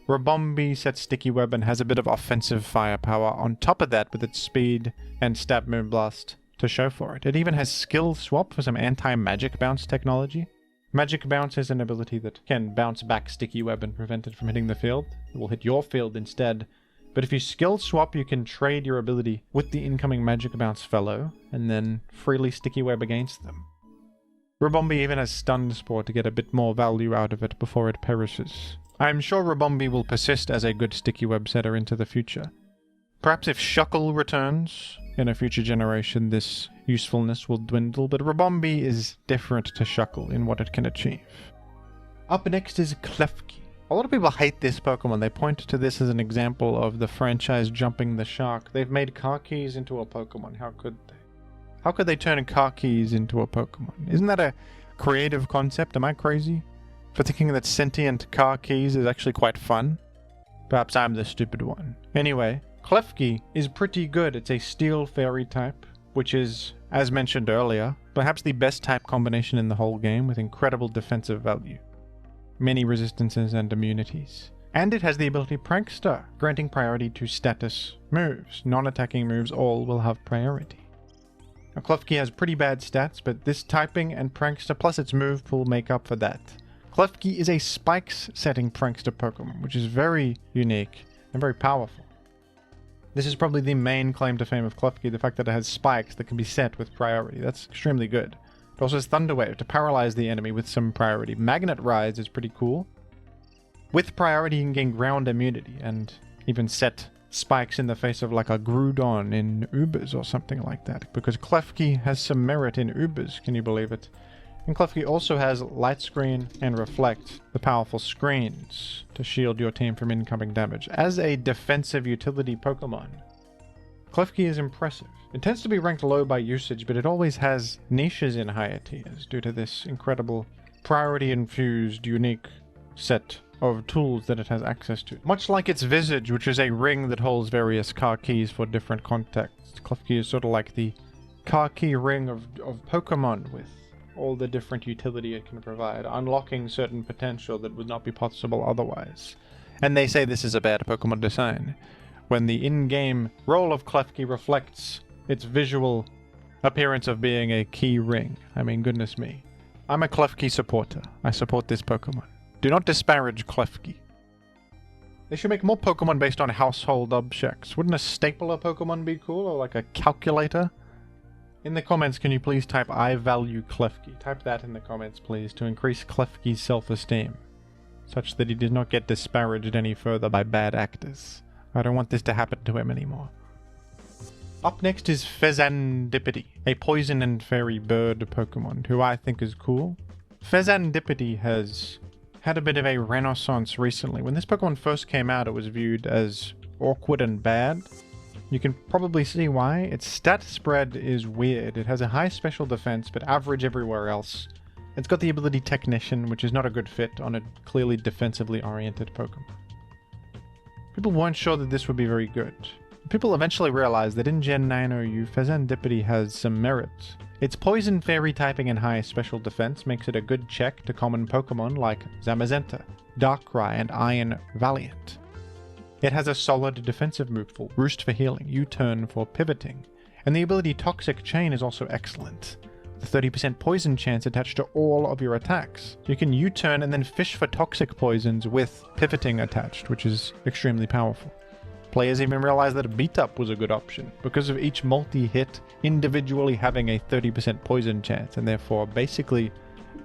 Ribombee sets Sticky Web and has a bit of offensive firepower on top of that with its speed and stab Moon Blast to show for it. It even has Skill Swap for some anti-magic bounce technology. Magic Bounce is an ability that can bounce back Sticky Web and prevent it from hitting the field. It will hit your field instead. But if you skill swap, you can trade your ability with the incoming Magic Bounce fellow, and then freely Sticky Web against them. Ribombee even has Stun Spore to get a bit more value out of it before it perishes. I'm sure Ribombee will persist as a good Sticky Web setter into the future. Perhaps if Shuckle returns in a future generation, this usefulness will dwindle, but Ribombee is different to Shuckle in what it can achieve. Up next is Klefki. A lot of people hate this Pokemon. They point to this as an example of the franchise jumping the shark. They've made Karkis into a Pokemon. How could they? How could they turn Karkis into a Pokemon? Isn't that a creative concept? Am I crazy for thinking that sentient Karkis is actually quite fun? Perhaps I'm the stupid one. Anyway, Klefki is pretty good. It's a Steel Fairy type, which is, as mentioned earlier, perhaps the best type combination in the whole game with incredible defensive value. Many resistances and immunities. And it has the ability Prankster, granting priority to status moves. Non-attacking moves all will have priority. Now, Klefki has pretty bad stats, but this typing and Prankster plus its move pool make up for that. Klefki is a spikes setting Prankster Pokemon, which is very unique and very powerful. This is probably the main claim to fame of Klefki, the fact that it has spikes that can be set with priority. That's extremely good. It also has Thunder Wave to paralyze the enemy with some priority. Magnet Rise is pretty cool. With priority, you can gain ground immunity and even set spikes in the face of like a Groudon in Ubers or something like that. Because Klefki has some merit in Ubers, can you believe it? And Klefki also has Light Screen and Reflect, the powerful screens, to shield your team from incoming damage. As a defensive utility Pokemon, Klefki is impressive. It tends to be ranked low by usage, but it always has niches in higher tiers due to this incredible priority-infused, unique set of tools that it has access to. Much like its visage, which is a ring that holds various car keys for different contexts. Klefki is sort of like the car key ring of Pokemon, with all the different utility it can provide, unlocking certain potential that would not be possible otherwise. And they say this is a bad Pokemon design, when the in-game role of Klefki reflects its visual appearance of being a key ring. I mean, goodness me. I'm a Klefki supporter. I support this Pokemon. Do not disparage Klefki. They should make more Pokemon based on household objects. Wouldn't a stapler Pokemon be cool, or like a calculator? In the comments, can you please type I value Klefki? Type that in the comments, please, to increase Klefki's self-esteem, such that he does not get disparaged any further by bad actors. I don't want this to happen to him anymore. Up next is Fezandipiti, a poison and fairy bird Pokemon, who I think is cool. Fezandipiti has had a bit of a renaissance recently. When this Pokemon first came out, it was viewed as awkward and bad. You can probably see why. Its stat spread is weird. It has a high special defense, but average everywhere else. It's got the ability Technician, which is not a good fit on a clearly defensively oriented Pokemon. People weren't sure that this would be very good. People eventually realized that in Gen 9 OU, Fezandipiti has some merit. Its poison fairy typing and high special defense makes it a good check to common Pokemon like Zamazenta, Darkrai, and Iron Valiant. It has a solid defensive move pool, Roost for healing, U-turn for pivoting, and the ability Toxic Chain is also excellent. The 30% poison chance attached to all of your attacks. You can U-turn and then fish for toxic poisons with pivoting attached, which is extremely powerful. Players even realized that a beat-up was a good option, because of each multi-hit individually having a 30% poison chance, and therefore basically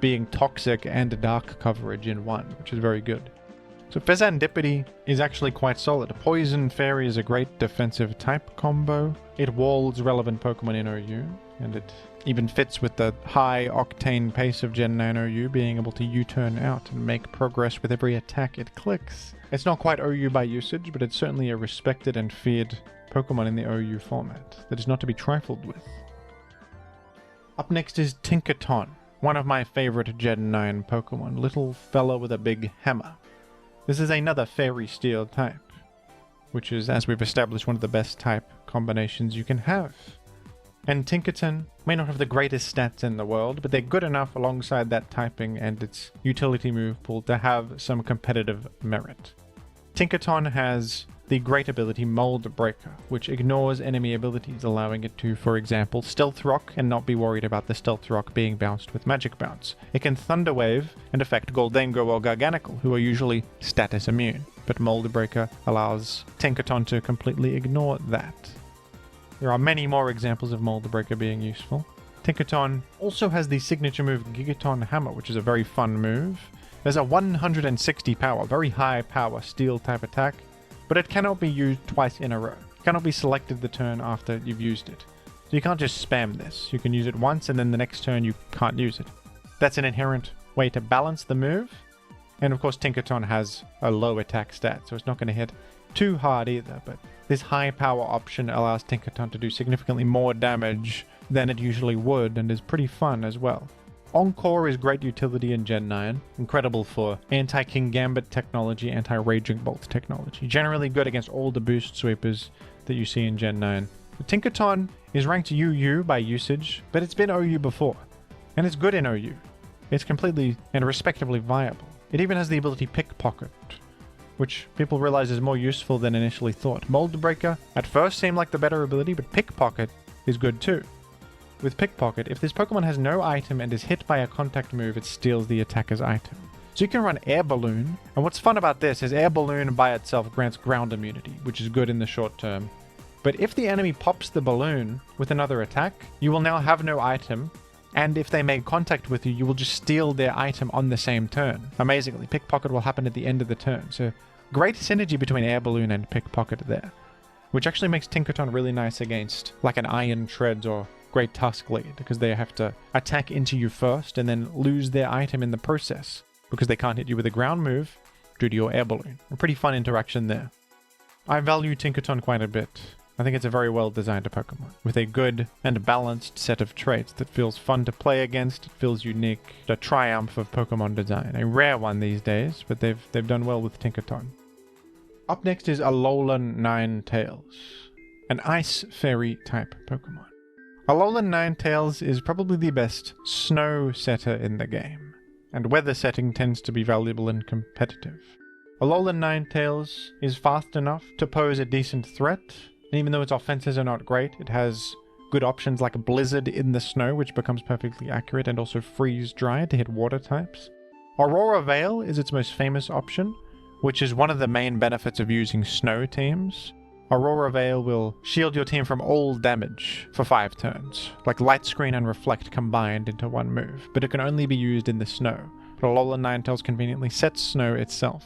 being toxic and dark coverage in one, which is very good. So Fezandipiti is actually quite solid. Poison Fairy is a great defensive type combo. It walls relevant Pokemon in OU, and it even fits with the high octane pace of Gen 9 OU, being able to U-turn out and make progress with every attack it clicks. It's not quite OU by usage, but it's certainly a respected and feared Pokemon in the OU format that is not to be trifled with. Up next is Tinkaton, one of my favorite Gen 9 Pokemon, little fella with a big hammer. This is another Fairy Steel type, which is, as we've established, one of the best type combinations you can have. And Tinkaton may not have the greatest stats in the world, but they're good enough alongside that typing and its utility move pool to have some competitive merit. Tinkaton has the great ability Mold Breaker, which ignores enemy abilities, allowing it to, for example, Stealth Rock and not be worried about the Stealth Rock being bounced with Magic Bounce. It can Thunder Wave and affect Goldengo or Garganical, who are usually status immune, but Mold Breaker allows Tinkaton to completely ignore that. There are many more examples of Mold Breaker being useful. Tinkaton also has the signature move Gigaton Hammer, which is a very fun move. There's a 160 power, very high power steel type attack, but it cannot be used twice in a row. It cannot be selected the turn after you've used it. So you can't just spam this. You can use it once and then the next turn you can't use it. That's an inherent way to balance the move. And of course Tinkaton has a low attack stat, so it's not going to hit too hard either, but this high power option allows Tinkaton to do significantly more damage than it usually would, and is pretty fun as well. Encore is great utility in Gen 9, incredible for anti-King Gambit technology, anti-Raging Bolt technology, generally good against all the boost sweepers that you see in Gen 9. But Tinkaton is ranked UU by usage, but it's been OU before, and it's good in OU. It's completely and respectably viable. It even has the ability Pickpocket, which people realize is more useful than initially thought. Mold Breaker at first seemed like the better ability, but Pickpocket is good too. With Pickpocket, if this Pokemon has no item and is hit by a contact move, it steals the attacker's item. So you can run Air Balloon, and what's fun about this is Air Balloon by itself grants ground immunity, which is good in the short term. But if the enemy pops the balloon with another attack, you will now have no item, and if they make contact with you, you will just steal their item on the same turn. Amazingly, Pickpocket will happen at the end of the turn, so great synergy between Air Balloon and Pickpocket there, which actually makes Tinkaton really nice against like an Iron Treads or Great Tusk Lead, because they have to attack into you first and then lose their item in the process, because they can't hit you with a ground move due to your Air Balloon. A pretty fun interaction there. I value Tinkaton quite a bit. I think it's a very well designed Pokemon, with a good and balanced set of traits that feels fun to play against, it feels unique, a triumph of Pokemon design. A rare one these days, but they've done well with Tinkaton. Up next is Alolan Ninetales, an Ice Fairy type Pokemon. Alolan Ninetales is probably the best snow setter in the game, and weather setting tends to be valuable and competitive. Alolan Ninetales is fast enough to pose a decent threat, and even though its offenses are not great, it has good options like Blizzard in the snow, which becomes perfectly accurate, and also Freeze Dry to hit water types. Aurora Veil is its most famous option, which is one of the main benefits of using snow teams. Aurora Veil will shield your team from all damage for 5 turns, like Light Screen and Reflect combined into one move, but it can only be used in the snow. But Alolan Ninetales conveniently sets snow itself.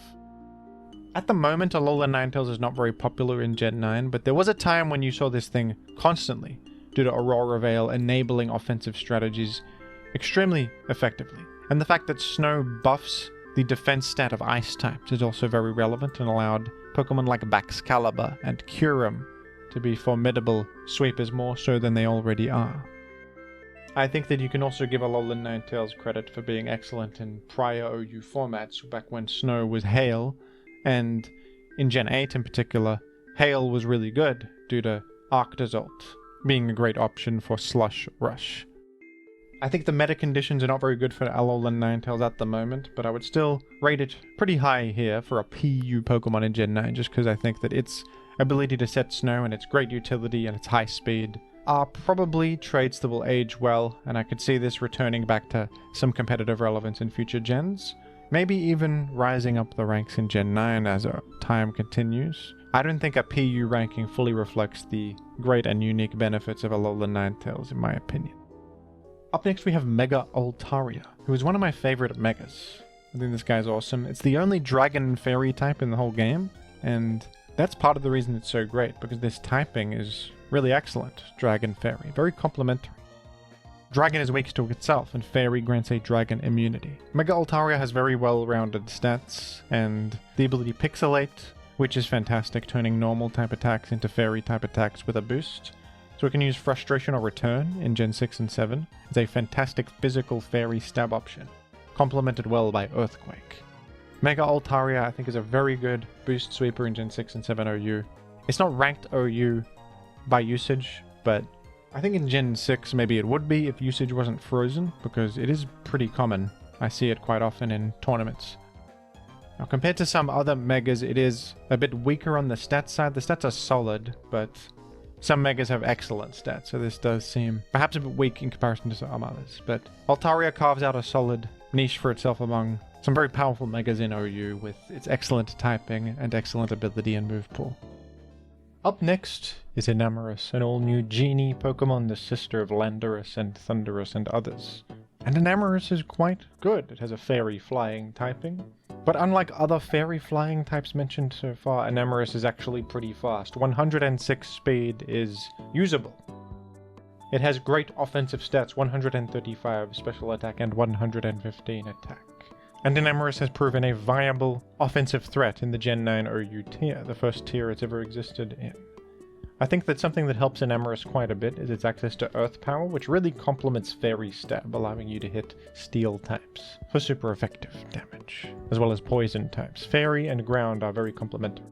At the moment, Alolan Ninetales is not very popular in Gen 9, but there was a time when you saw this thing constantly, due to Aurora Veil enabling offensive strategies extremely effectively. And the fact that snow buffs the defense stat of ice types is also very relevant and allowed Pokemon like Baxcalibur and Kyurem to be formidable sweepers more so than they already are. I think that you can also give Alolan Ninetales credit for being excellent in prior OU formats, back when snow was hail, and in Gen 8 in particular, hail was really good due to Arctozolt being a great option for Slush Rush. I think the meta conditions are not very good for Alolan Ninetales at the moment, but I would still rate it pretty high here for a PU Pokemon in Gen 9, just because I think that its ability to set snow and its great utility and its high speed are probably traits that will age well, and I could see this returning back to some competitive relevance in future gens. Maybe even rising up the ranks in Gen 9 as time continues. I don't think a PU ranking fully reflects the great and unique benefits of Alolan Ninetales in my opinion. Up next we have Mega Altaria, who is one of my favorite Megas. I think this guy's awesome. It's the only Dragon and Fairy type in the whole game, and that's part of the reason it's so great, because this typing is really excellent. Dragon Fairy, very complementary. Dragon is weak to itself, and Fairy grants a Dragon immunity. Mega Altaria has very well-rounded stats, and the ability Pixelate, which is fantastic, turning normal type attacks into Fairy type attacks with a boost. So it can use Frustration or Return in Gen 6 and 7. It's a fantastic physical Fairy stab option, complemented well by Earthquake. Mega Altaria I think is a very good boost sweeper in Gen 6 and 7 OU. It's not ranked OU by usage, but I think in Gen 6 maybe it would be if usage wasn't frozen, because it is pretty common. I see it quite often in tournaments. Now compared to some other Megas, it is a bit weaker on the stats side. The stats are solid, but some Megas have excellent stats, so this does seem perhaps a bit weak in comparison to some others. But Altaria carves out a solid niche for itself among some very powerful Megas in OU with its excellent typing and excellent ability and move pool. Up next is Enamorus, an all-new genie Pokemon, the sister of Landorus and Thundurus and others. And Enamorus is quite good. It has a fairy flying typing. But unlike other fairy flying types mentioned so far, Enamorus is actually pretty fast. 106 speed is usable. It has great offensive stats, 135 special attack and 115 attack. And Enamorus has proven a viable offensive threat in the Gen 9 OU tier, the first tier it's ever existed in. I think that something that helps Enamorus quite a bit is its access to Earth Power, which really complements Fairy Stab, allowing you to hit Steel types for super effective damage, as well as Poison types. Fairy and Ground are very complementary.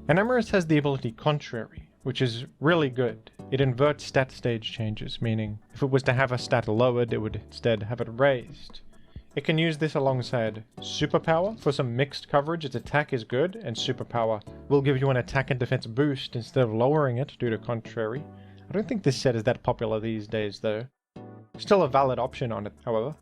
Enamorus has the ability Contrary, which is really good. It inverts stat stage changes, meaning if it was to have a stat lowered, it would instead have it raised. It can use this alongside Superpower for some mixed coverage. Its attack is good, and Superpower will give you an attack and defense boost instead of lowering it due to Contrary. I don't think this set is that popular these days though. Still a valid option on it, however.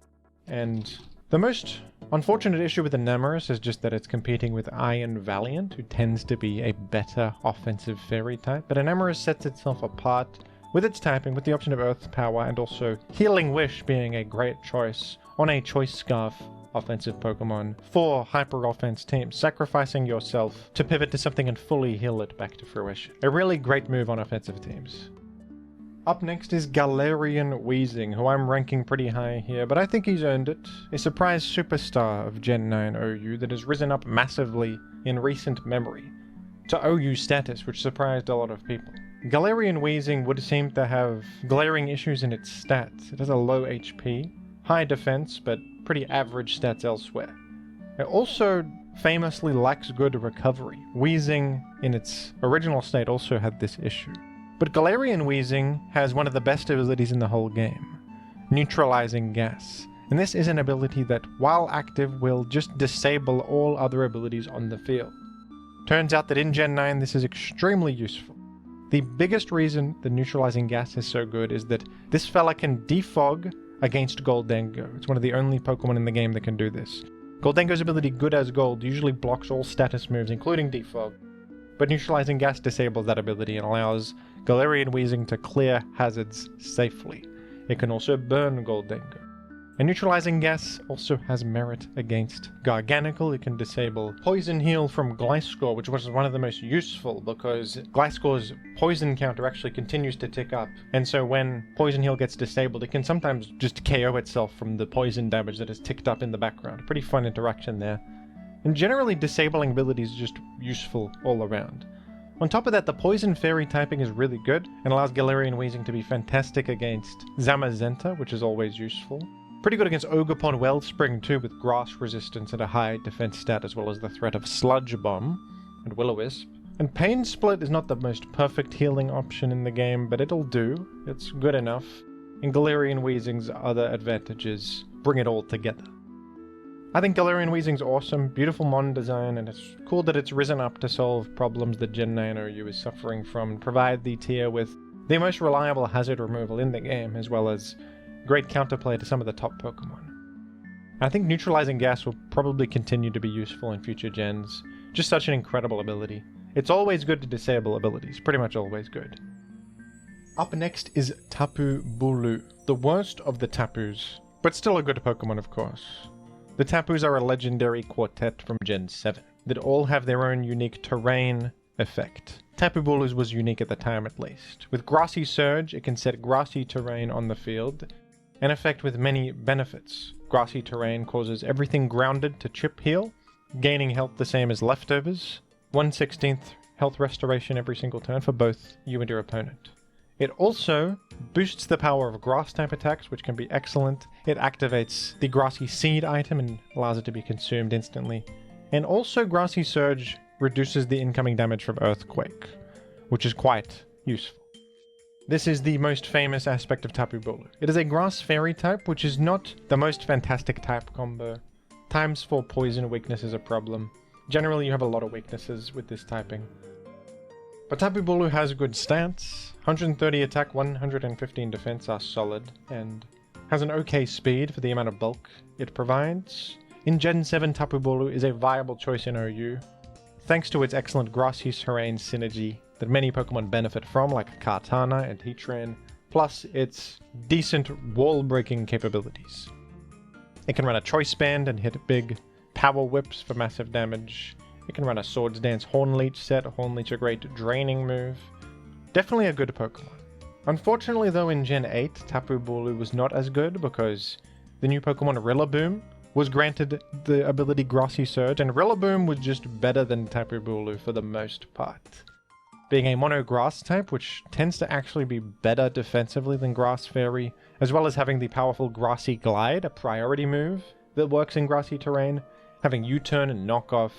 And the most unfortunate issue with Enamorus is just that it's competing with Iron Valiant, who tends to be a better offensive fairy type. But Enamorus sets itself apart with its typing, with the option of Earth Power, and also Healing Wish being a great choice on a Choice Scarf offensive Pokemon for hyper offense teams, sacrificing yourself to pivot to something and fully heal it back to fruition. A really great move on offensive teams. Up next is Galarian Weezing, who I'm ranking pretty high here, but I think he's earned it. A surprise superstar of Gen 9 OU that has risen up massively in recent memory to OU status, which surprised a lot of people. Galarian Weezing would seem to have glaring issues in its stats. It has a low HP, high defense, but pretty average stats elsewhere. It also famously lacks good recovery. Weezing in its original state also had this issue. But Galarian Weezing has one of the best abilities in the whole game, neutralizing gas. And this is an ability that, while active, will just disable all other abilities on the field. Turns out that in Gen 9 this is extremely useful. The biggest reason the neutralizing gas is so good is that this fella can defog against Goldengo. It's one of the only Pokemon in the game that can do this. Goldengo's ability Good as Gold usually blocks all status moves, including defog, but neutralizing gas disables that ability and allows Galarian Weezing to clear hazards safely. It can also burn Goldengo. And neutralizing gas also has merit against Garganacl. It can disable Poison Heal from Gliscor, which was one of the most useful because Gliscor's poison counter actually continues to tick up. And so when Poison Heal gets disabled, it can sometimes just KO itself from the poison damage that has ticked up in the background. Pretty fun interaction there. And generally disabling abilities is just useful all around. On top of that, the Poison Fairy typing is really good and allows Galarian Weezing to be fantastic against Zamazenta, which is always useful. Pretty good against Ogerpon Wellspring too, with grass resistance and a high defense stat, as well as the threat of Sludge Bomb and Will-O-Wisp. And Pain Split is not the most perfect healing option in the game, but it'll do. It's good enough. And Galarian Weezing's other advantages bring it all together. I think Galarian Weezing's awesome, beautiful mon design, and it's cool that it's risen up to solve problems that Gen 9 OU is suffering from and provide the tier with the most reliable hazard removal in the game, as well as great counterplay to some of the top Pokemon. I think neutralizing gas will probably continue to be useful in future gens. Just such an incredible ability. It's always good to disable abilities, pretty much always good. Up next is Tapu Bulu, the worst of the Tapus, but still a good Pokemon of course. The Tapus are a legendary quartet from Gen 7 that all have their own unique terrain effect. Tapu Bulu's was unique at the time at least. With Grassy Surge, it can set grassy terrain on the field, an effect with many benefits. Grassy terrain causes everything grounded to chip heal, gaining health the same as leftovers, 1/16 health restoration every single turn for both you and your opponent. It also boosts the power of grass type attacks, which can be excellent. It activates the Grassy Seed item and allows it to be consumed instantly. And also Grassy Surge reduces the incoming damage from Earthquake, which is quite useful. This is the most famous aspect of Tapu Bulu. It is a grass fairy type, which is not the most fantastic type combo. Times 4 poison weakness is a problem. Generally you have a lot of weaknesses with this typing. But Tapu Bulu has good stats. 130 attack, 115 defense are solid, and has an okay speed for the amount of bulk it provides. In Gen 7, Tapu Bulu is a viable choice in OU, thanks to its excellent Grassy Terrain synergy that many Pokemon benefit from, like Kartana and Heatran, plus its decent wall-breaking capabilities. It can run a Choice Band and hit big Power Whips for massive damage. It can run a Swords Dance Hornleech set, Hornleech a great draining move. Definitely a good Pokemon. Unfortunately though, in Gen 8, Tapu Bulu was not as good because the new Pokemon Rillaboom was granted the ability Grassy Surge, and Rillaboom was just better than Tapu Bulu for the most part. Being a mono grass type, which tends to actually be better defensively than Grass Fairy, as well as having the powerful Grassy Glide, a priority move that works in grassy terrain, having U-Turn and Knockoff,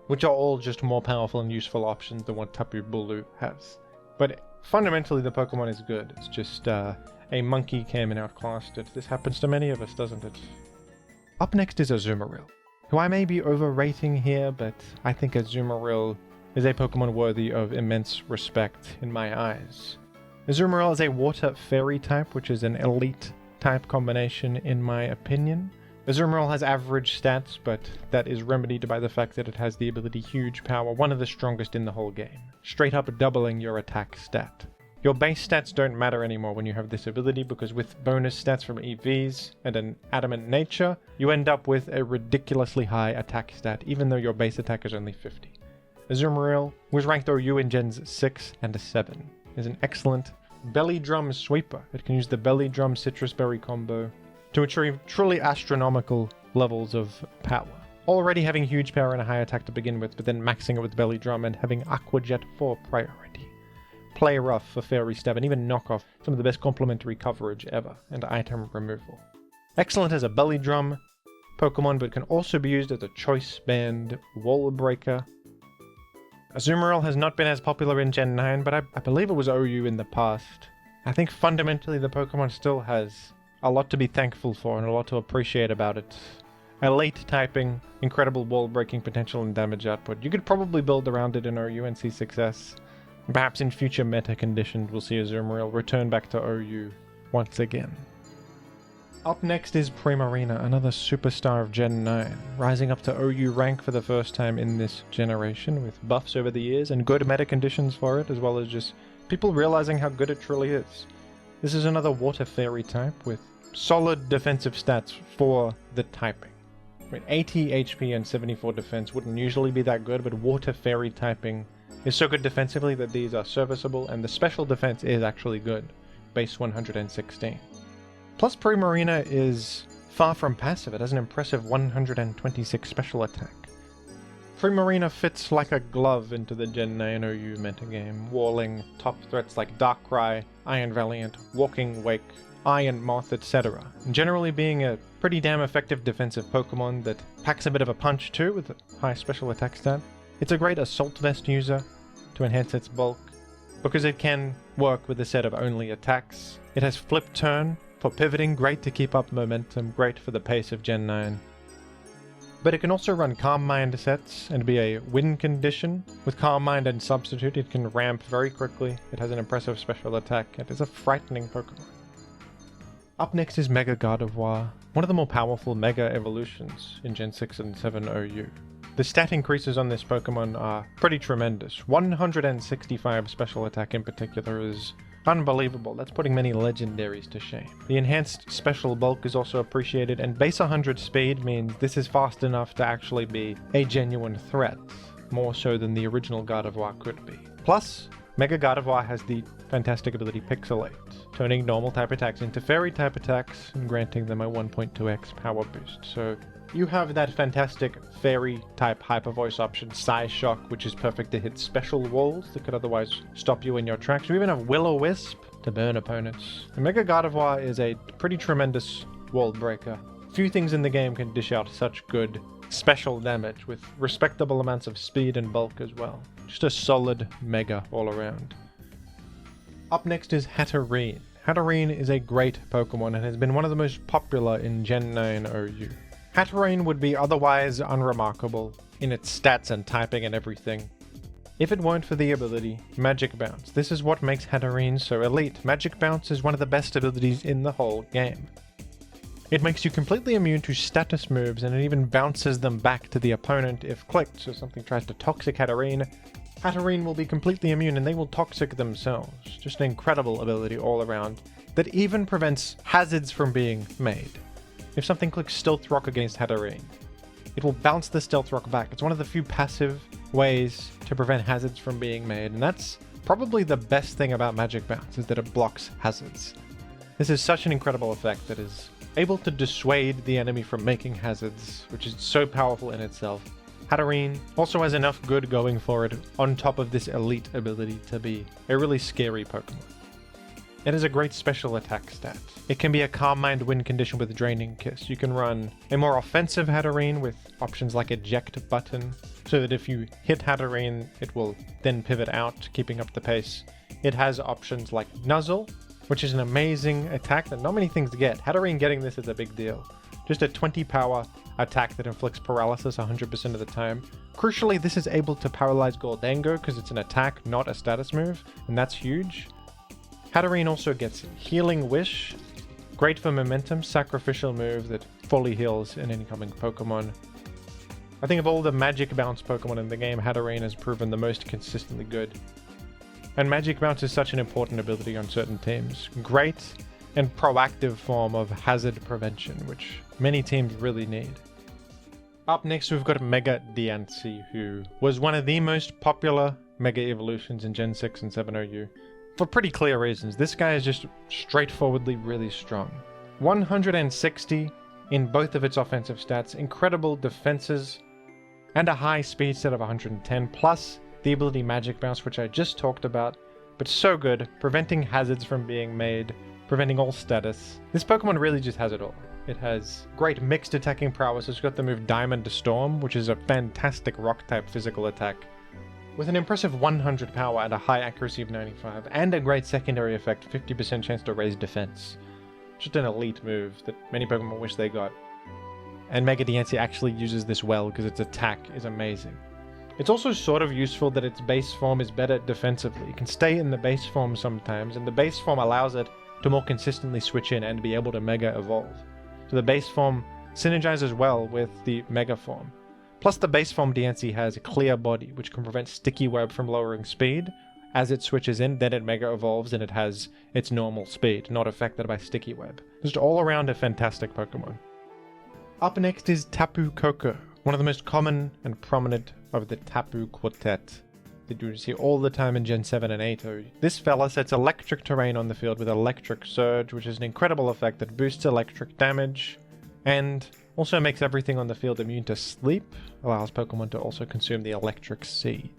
which are all just more powerful and useful options than what Tapu Bulu has. But fundamentally the Pokemon is good, it's just a monkey came and outclassed it. This happens to many of us, doesn't it? Up next is Azumarill, who I may be overrating here, but I think Azumarill is a Pokemon worthy of immense respect in my eyes. Azumarill is a water fairy type, which is an elite type combination in my opinion. Azumarill has average stats, but that is remedied by the fact that it has the ability Huge Power, one of the strongest in the whole game, straight up doubling your attack stat. Your base stats don't matter anymore when you have this ability, because with bonus stats from EVs and an adamant nature, you end up with a ridiculously high attack stat, even though your base attack is only 50. Azumarill was ranked OU in Gens 6 and 7. It is an excellent Belly Drum sweeper. It can use the Belly Drum Citrus Berry combo to achieve truly astronomical levels of power. Already having Huge Power and a high attack to begin with, but then maxing it with Belly Drum and having Aqua Jet for priority. play rough for Fairy Stab and even knock off some of the best complementary coverage ever and item removal. Excellent as a belly drum Pokemon, but can also be used as a choice band wall breaker. Azumarill has not been as popular in Gen 9, but I believe it was OU in the past. I think fundamentally the Pokemon still has a lot to be thankful for and a lot to appreciate about it. A late typing, incredible wall breaking potential and damage output. You could probably build around it in OU and see success. Perhaps in future meta conditions we'll see Azumarill return back to OU once again. Up next is Primarina, another superstar of Gen 9, rising up to OU rank for the first time in this generation with buffs over the years and good meta conditions for it, as well as just people realizing how good it truly is. This is another water fairy type with solid defensive stats for the typing. I mean, 80 HP and 74 defense wouldn't usually be that good, but water fairy typing is so good defensively that these are serviceable, and the special defense is actually good, base 116. Plus Primarina is far from passive, it has an impressive 126 special attack. Primarina fits like a glove into the Gen 9 OU metagame, walling top threats like Darkrai, Iron Valiant, Walking Wake, Iron Moth, etc. And generally being a pretty damn effective defensive Pokemon that packs a bit of a punch too with a high special attack stat. It's a great Assault Vest user to enhance its bulk, because it can work with a set of only attacks. It has Flip Turn for pivoting, great to keep up momentum, great for the pace of Gen 9. But it can also run Calm Mind sets and be a win condition. With Calm Mind and Substitute it can ramp very quickly, it has an impressive special attack, and is a frightening Pokemon. Up next is Mega Gardevoir, one of the more powerful Mega evolutions in Gen 6 and 7 OU. The stat increases on this Pokemon are pretty tremendous. 165 special attack in particular is unbelievable. That's putting many legendaries to shame. The enhanced special bulk is also appreciated, and base 100 speed means this is fast enough to actually be a genuine threat, more so than the original Gardevoir could be. Plus, Mega Gardevoir has the fantastic ability Pixelate, turning normal type attacks into fairy type attacks and granting them a 1.2x power boost. So you have that fantastic fairy type hyper voice option, Psyshock, which is perfect to hit special walls that could otherwise stop you in your tracks. You even have Will-O-Wisp to burn opponents. And Mega Gardevoir is a pretty tremendous wall breaker. Few things in the game can dish out such good special damage with respectable amounts of speed and bulk as well. Just a solid Mega all around. Up next is Hatterene. Hatterene is a great Pokemon and has been one of the most popular in Gen 9 OU. Hatterene would be otherwise unremarkable in its stats and typing and everything if it weren't for the ability Magic Bounce. This is what makes Hatterene so elite. Magic Bounce is one of the best abilities in the whole game. It makes you completely immune to status moves, and it even bounces them back to the opponent if clicked, so something tries to Toxic Hatterene. Hatterene will be completely immune and they will Toxic themselves. Just an incredible ability all around that even prevents hazards from being made. If something clicks Stealth Rock against Hatterene, it will bounce the Stealth Rock back. It's one of the few passive ways to prevent hazards from being made, and that's probably the best thing about Magic Bounce, is that it blocks hazards. This is such an incredible effect that is able to dissuade the enemy from making hazards, which is so powerful in itself. Hatterene also has enough good going for it on top of this elite ability to be a really scary Pokemon. It has a great special attack stat. It can be a Calm Mind win condition with Draining Kiss. You can run a more offensive Hatterene with options like Eject Button, so that if you hit Hatterene, it will then pivot out, keeping up the pace. It has options like Nuzzle, which is an amazing attack that not many things get. Hatterene getting this is a big deal. Just a 20 power attack that inflicts paralysis 100% of the time. Crucially, this is able to paralyze Gholdengo because it's an attack, not a status move, and that's huge. Hatterene also gets Healing Wish, great for momentum, sacrificial move that fully heals an incoming Pokemon. I think of all the Magic Bounce Pokemon in the game, Hatterene has proven the most consistently good. And Magic Bounce is such an important ability on certain teams. Great and proactive form of hazard prevention, which many teams really need. Up next we've got Mega Diancie, who was one of the most popular Mega Evolutions in Gen 6 and 7 OU. For pretty clear reasons. This guy is just straightforwardly really strong. 160 in both of its offensive stats, incredible defenses, and a high speed set of 110, plus the ability Magic Bounce, which I just talked about. but so good, preventing hazards from being made, preventing all status. This Pokemon really just has it all. It has great mixed attacking prowess. It's got the move Diamond Storm, which is a fantastic rock-type physical attack, with an impressive 100 power and a high accuracy of 95, and a great secondary effect, 50% chance to raise defense. Just an elite move that many Pokemon wish they got. And Mega Diancie actually uses this well because its attack is amazing. It's also sort of useful that its base form is better defensively. It can stay in the base form sometimes, and the base form allows it to more consistently switch in and be able to Mega Evolve. So the base form synergizes well with the Mega form. Plus the base form Diancie has a clear body, which can prevent Sticky Web from lowering speed. As it switches in, then it Mega Evolves and it has its normal speed, not affected by Sticky Web. Just all around a fantastic Pokemon. Up next is Tapu Koko, one of the most common and prominent of the Tapu Quartet that you see all the time in Gen 7 and 8. This fella sets electric terrain on the field with Electric Surge, which is an incredible effect that boosts electric damage, and also makes everything on the field immune to sleep, allows Pokemon to also consume the Electric Seed.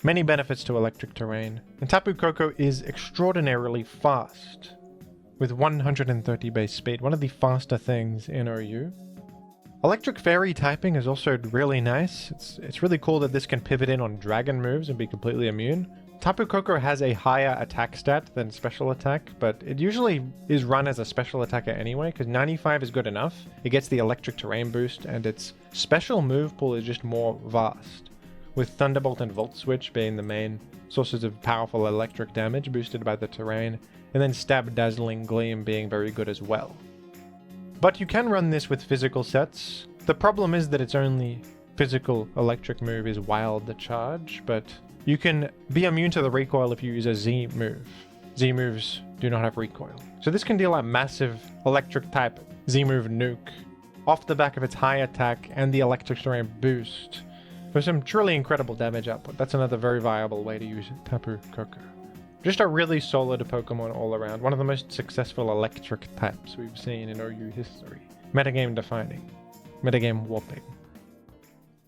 Many benefits to electric terrain, and Tapu Koko is extraordinarily fast, with 130 base speed, one of the faster things in OU. Electric Fairy typing is also really nice. It's really cool that this can pivot in on dragon moves and be completely immune. Tapu Koko has a higher attack stat than special attack, but it usually is run as a special attacker anyway, because 95 is good enough. It gets the electric terrain boost, and its special move pool is just more vast, with Thunderbolt and Volt Switch being the main sources of powerful electric damage boosted by the terrain, and then Stab, Dazzling Gleam being very good as well. But you can run this with physical sets. The problem is that its only physical electric move is Wild Charge, but you can be immune to the recoil if you use a Z move. Z moves do not have recoil. So this can deal a massive electric type Z move nuke off the back of its high attack and the electric terrain boost for some truly incredible damage output. That's another very viable way to use Tapu Koko. Just a really solid Pokemon all around, one of the most successful electric types we've seen in OU history. Metagame defining, metagame warping.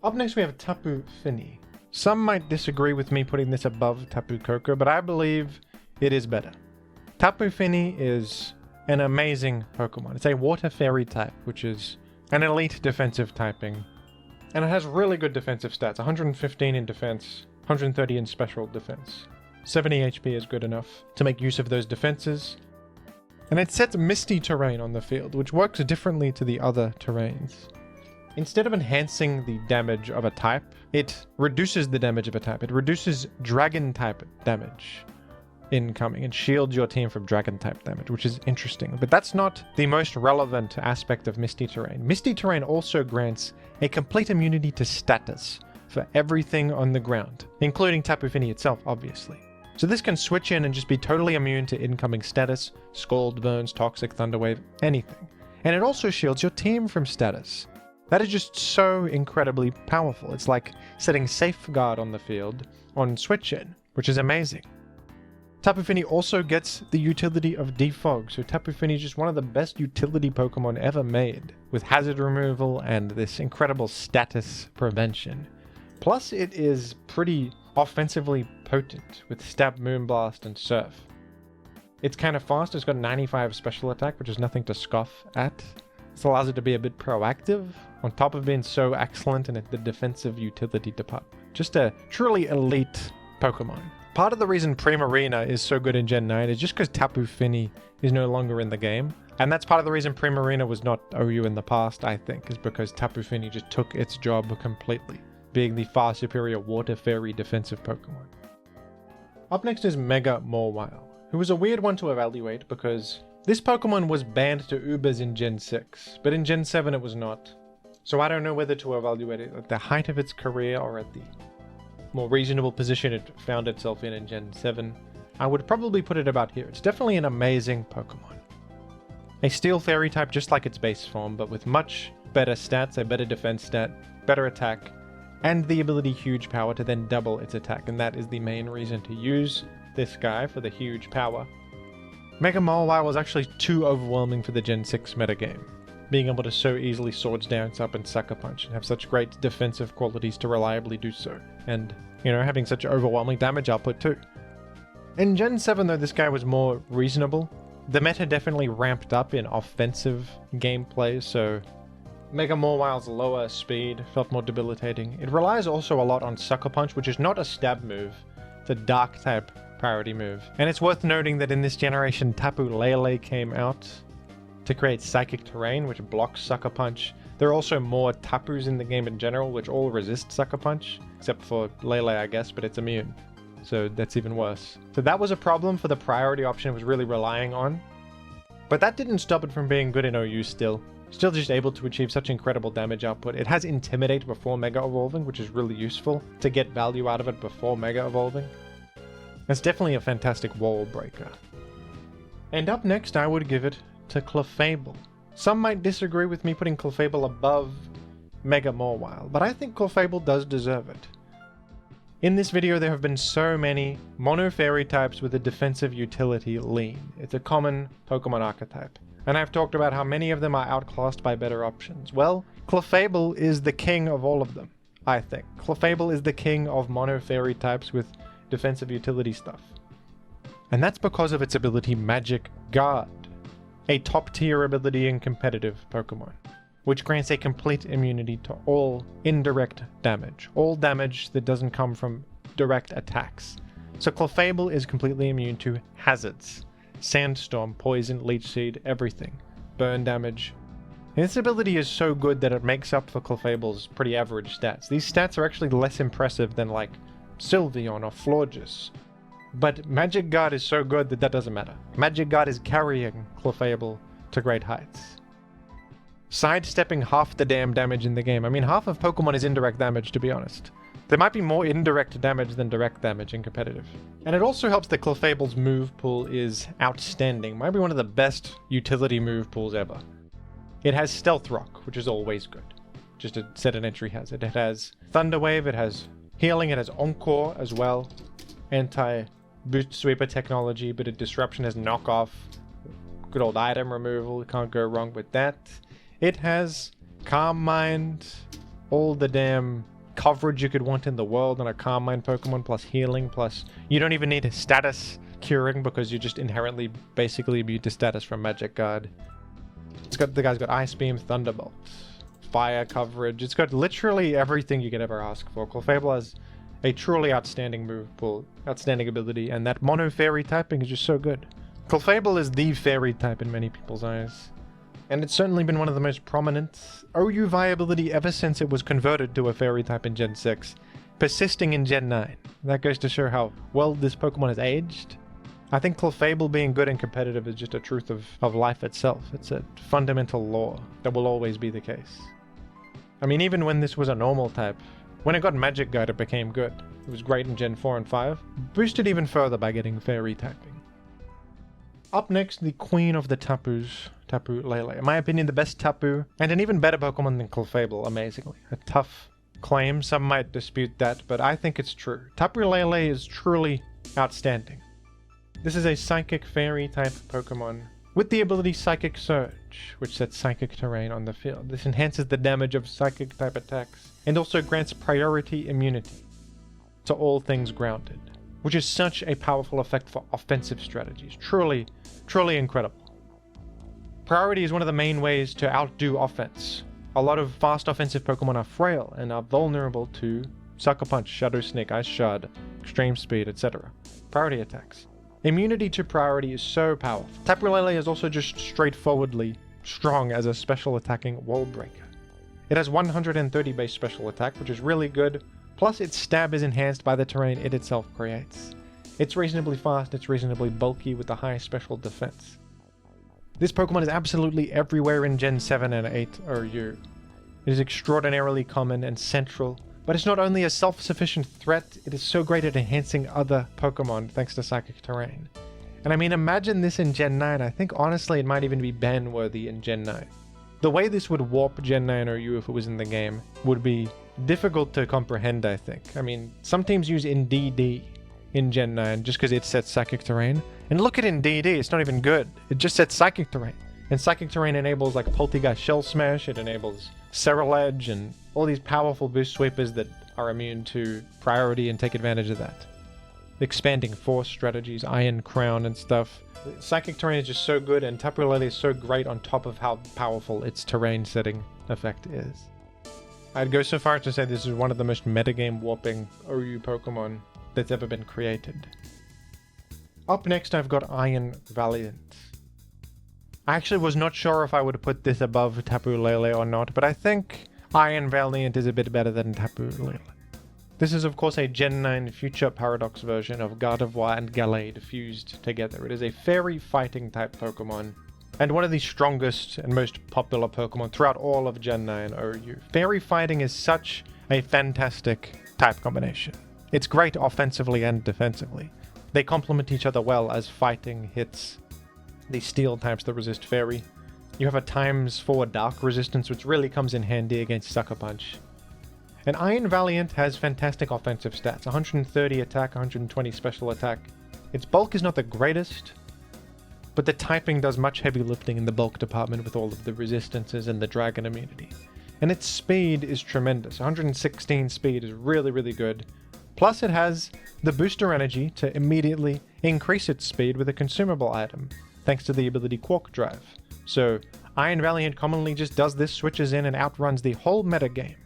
Up next we have Tapu Fini. Some might disagree with me putting this above Tapu Koko, but I believe it is better. Tapu Fini is an amazing Pokemon. It's a Water Fairy type, which is an elite defensive typing, and it has really good defensive stats, 115 in defense, 130 in special defense. 70 HP is good enough to make use of those defenses. And it sets Misty Terrain on the field, which works differently to the other terrains. Instead of enhancing the damage of a type, it reduces the damage of a type. It reduces Dragon type damage incoming and shields your team from Dragon type damage, which is interesting. But that's not the most relevant aspect of Misty Terrain. Misty Terrain also grants a complete immunity to status for everything on the ground, including Tapu Fini itself, obviously. So this can switch in and just be totally immune to incoming status, Scald Burns, Toxic Thunderwave, anything. And it also shields your team from status. That is just so incredibly powerful. It's like setting Safeguard on the field on switch in, which is amazing. Tapu Fini also gets the utility of Defog, so Tapu Fini is just one of the best utility Pokemon ever made, with hazard removal and this incredible status prevention. Plus it is pretty offensively potent with Stab, Moonblast, and Surf. It's kind of fast, it's got 95 special attack, which is nothing to scoff at. This allows it to be a bit proactive, on top of being so excellent in the defensive utility department. Just a truly elite Pokemon. Part of the reason Primarina is so good in Gen 9 is just because Tapu Fini is no longer in the game. And that's part of the reason Primarina was not OU in the past, I think, is because Tapu Fini just took its job completely, being the far superior Water Fairy defensive Pokemon. Up next is Mega Mawile, who was a weird one to evaluate because this Pokemon was banned to Ubers in Gen 6, but in Gen 7 it was not. So I don't know whether to evaluate it at the height of its career or at the more reasonable position it found itself in Gen 7. I would probably put it about here. It's definitely an amazing Pokemon. A Steel Fairy type just like its base form, but with much better stats, a better defense stat, better attack, and the ability Huge Power to then double its attack, and that is the main reason to use this guy for the huge power. Mega Mawile was actually too overwhelming for the Gen 6 metagame, being able to so easily Swords Dance up and Sucker Punch and have such great defensive qualities to reliably do so, and, having such overwhelming damage output too. In Gen 7 though, this guy was more reasonable. The meta definitely ramped up in offensive gameplay, so Mega Mawil's lower speed felt more debilitating. It relies also a lot on Sucker Punch, which is not a stab move. It's a dark type priority move. And it's worth noting that in this generation, Tapu Lele came out to create Psychic Terrain, which blocks Sucker Punch. There are also more Tapus in the game in general, which all resist Sucker Punch, except for Lele, I guess, but it's immune. So that's even worse. So that was a problem for the priority option it was really relying on. But that didn't stop it from being good in OU still. Still just able to achieve such incredible damage output. It has Intimidate before Mega Evolving, which is really useful to get value out of it before Mega Evolving. It's definitely a fantastic wall breaker. And up next, I would give it to Clefable. Some might disagree with me putting Clefable above Mega Mawile, but I think Clefable does deserve it. In this video, there have been so many mono fairy types with a defensive utility lean. It's a common Pokemon archetype. And I've talked about how many of them are outclassed by better options. Well, Clefable is the king of all of them, I think. Clefable is the king of mono fairy types with defensive utility stuff. And that's because of its ability Magic Guard, a top tier ability in competitive Pokemon, which grants a complete immunity to all indirect damage, all damage that doesn't come from direct attacks. So Clefable is completely immune to hazards, sandstorm, poison, leech seed, everything, burn damage. And this ability is so good that it makes up for Clefable's pretty average stats. These stats are actually less impressive than like Sylveon or Florges. But Magic Guard is so good that that doesn't matter. Magic Guard is carrying Clefable to great heights. Sidestepping half the damn damage in the game. I mean, half of Pokemon is indirect damage, to be honest. There might be more indirect damage than direct damage in competitive. And it also helps that Clefable's move pool is outstanding. Might be one of the best utility move pools ever. It has Stealth Rock, which is always good. Just a set an entry has it. It has Thunder Wave, it has Healing, it has Encore as well. Anti-boost sweeper technology, but a Disruption has Knockoff. Good old item removal, can't go wrong with that. It has Calm Mind, all the damn coverage you could want in the world on a Calm Mind Pokemon, plus healing, plus you don't even need a status curing because you're just inherently basically immune to status from Magic Guard. The guy's got Ice Beam, Thunderbolt, fire coverage. It's got literally everything you could ever ask for. Clefable has a truly outstanding move pool, outstanding ability, and that mono fairy typing is just so good. Clefable is the fairy type in many people's eyes. And it's certainly been one of the most prominent OU viability ever since it was converted to a fairy type in Gen 6, persisting in Gen 9. That goes to show how well this Pokemon has aged. I think Clefable being good and competitive is just a truth of life itself. It's a fundamental law that will always be the case. I mean, even when this was a normal type, when it got Magic Guard it became good. It was great in Gen 4 and 5, boosted even further by getting fairy typing. Up next, the queen of the Tapus, Tapu Lele. In my opinion, the best Tapu, and an even better Pokemon than Clefable, amazingly. A tough claim, some might dispute that, but I think it's true. Tapu Lele is truly outstanding. This is a Psychic Fairy type Pokemon with the ability Psychic Surge, which sets Psychic Terrain on the field. This enhances the damage of Psychic type attacks, and also grants priority immunity to all things grounded, which is such a powerful effect for offensive strategies. Truly, truly incredible. Priority is one of the main ways to outdo offense. A lot of fast offensive Pokemon are frail and are vulnerable to Sucker Punch, Shadow Sneak, Ice Shard, Extreme Speed, etc. Priority attacks. Immunity to priority is so powerful. Tapu Lele is also just straightforwardly strong as a special attacking wall breaker. It has 130 base special attack, which is really good, plus its stab is enhanced by the terrain it itself creates. It's reasonably fast, it's reasonably bulky with a high special defense. This Pokemon is absolutely everywhere in Gen 7 and 8 OU. It is extraordinarily common and central, but it's not only a self-sufficient threat, it is so great at enhancing other Pokemon thanks to Psychic Terrain. And I mean, imagine this in Gen 9, I think honestly it might even be ban-worthy in Gen 9. The way this would warp Gen 9 OU if it was in the game would be difficult to comprehend, I think. I mean, some teams use NDD in Gen 9 just because it sets Psychic Terrain. And look at NDD, it's not even good. It just sets Psychic Terrain. And Psychic Terrain enables like Polteageist Shell Smash, it enables Ceruledge and all these powerful boost sweepers that are immune to priority and take advantage of that. expanding force strategies, Iron Crown and stuff. Psychic terrain is just so good, and Tapu Lele is so great on top of how powerful its terrain setting effect is. I'd go so far as to say this is one of the most metagame warping OU Pokemon that's ever been created. Up next I've got Iron Valiant. I actually was not sure if I would put this above Tapu Lele or not, but I think Iron Valiant is a bit better than Tapu Lele. This is of course a Gen 9 Future Paradox version of Gardevoir and Gallade fused together. It is a fairy fighting type Pokemon, and one of the strongest and most popular Pokemon throughout all of Gen 9 OU. Fairy fighting is such a fantastic type combination. It's great offensively and defensively. They complement each other well as fighting hits the steel types that resist fairy. You have a ×4 dark resistance, which really comes in handy against Sucker Punch. And Iron Valiant has fantastic offensive stats, 130 attack, 120 special attack. Its bulk is not the greatest, but the typing does much heavy lifting in the bulk department with all of the resistances and the dragon immunity. And its speed is tremendous. 116 speed is really, really good. Plus it has the booster energy to immediately increase its speed with a consumable item, thanks to the ability Quark Drive. So Iron Valiant commonly just does this, switches in and outruns the whole metagame.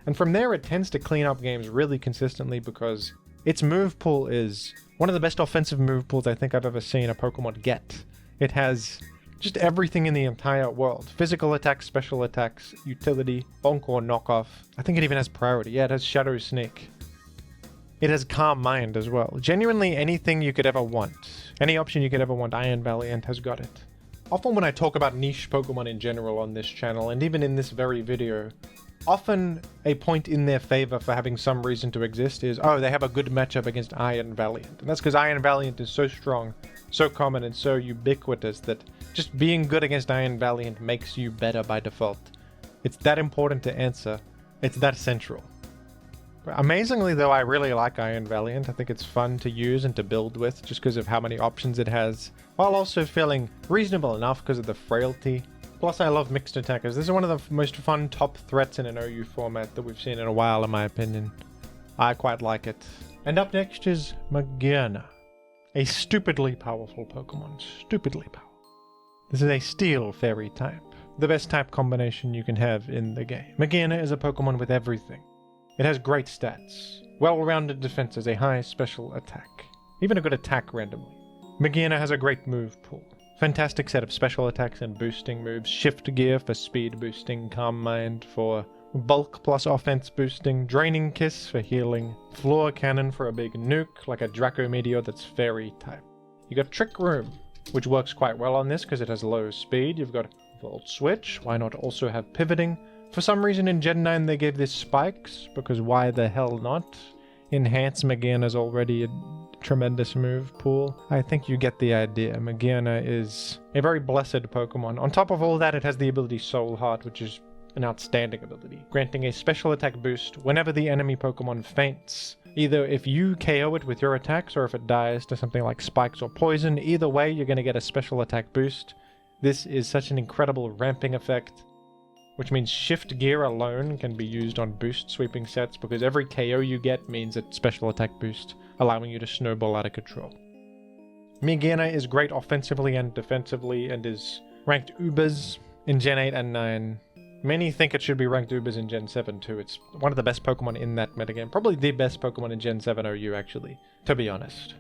And from there it tends to clean up games really consistently because its move pool is one of the best offensive move pools I think I've ever seen a Pokemon get. It has just everything in the entire world. Physical attacks, special attacks, utility, Encore knockoff. I think it even has priority. Yeah, it has Shadow Sneak. It has Calm Mind as well. Genuinely anything you could ever want. Any option you could ever want, Iron Valiant has got it. Often when I talk about niche Pokemon in general on this channel, and even in this very video, often a point in their favor for having some reason to exist is, oh, they have a good matchup against Iron Valiant. And that's because Iron Valiant is so strong, so common, and so ubiquitous that just being good against Iron Valiant makes you better by default. It's that important to answer. It's that central. Amazingly though, I really like Iron Valiant. I think it's fun to use and to build with just because of how many options it has, while also feeling reasonable enough because of the frailty. Plus I love mixed attackers. This is one of the most fun top threats in an OU format that we've seen in a while in my opinion. I quite like it. And up next is Magearna. A stupidly powerful Pokemon. Stupidly powerful. This is a Steel Fairy type. The best type combination you can have in the game. Magearna is a Pokemon with everything. It has great stats, well-rounded defenses, a high special attack, even a good attack randomly. Magearna has a great move pool. Fantastic set of special attacks and boosting moves. Shift Gear for speed boosting, Calm Mind for bulk plus offense boosting, Draining Kiss for healing, Floor Cannon for a big nuke, like a Draco Meteor that's fairy type. You got Trick Room, which works quite well on this because it has low speed. You've got Volt Switch, why not also have Pivoting? For some reason in Gen 9 they gave this Spikes, because why the hell not? Enhance Magearna's already a tremendous move pool. I think you get the idea. Magearna is a very blessed Pokemon. On top of all that, it has the ability Soul Heart, which is an outstanding ability, granting a special attack boost whenever the enemy Pokemon faints. Either if you KO it with your attacks, or if it dies to something like Spikes or Poison. Either way, you're going to get a special attack boost. This is such an incredible ramping effect, which means Shift Gear alone can be used on boost sweeping sets because every KO you get means a special attack boost, allowing you to snowball out of control. Magearna is great offensively and defensively and is ranked Ubers in Gen 8 and 9. Many think it should be ranked Ubers in Gen 7 too. It's one of the best Pokemon in that metagame. Probably the best Pokemon in Gen 7 OU actually, to be honest.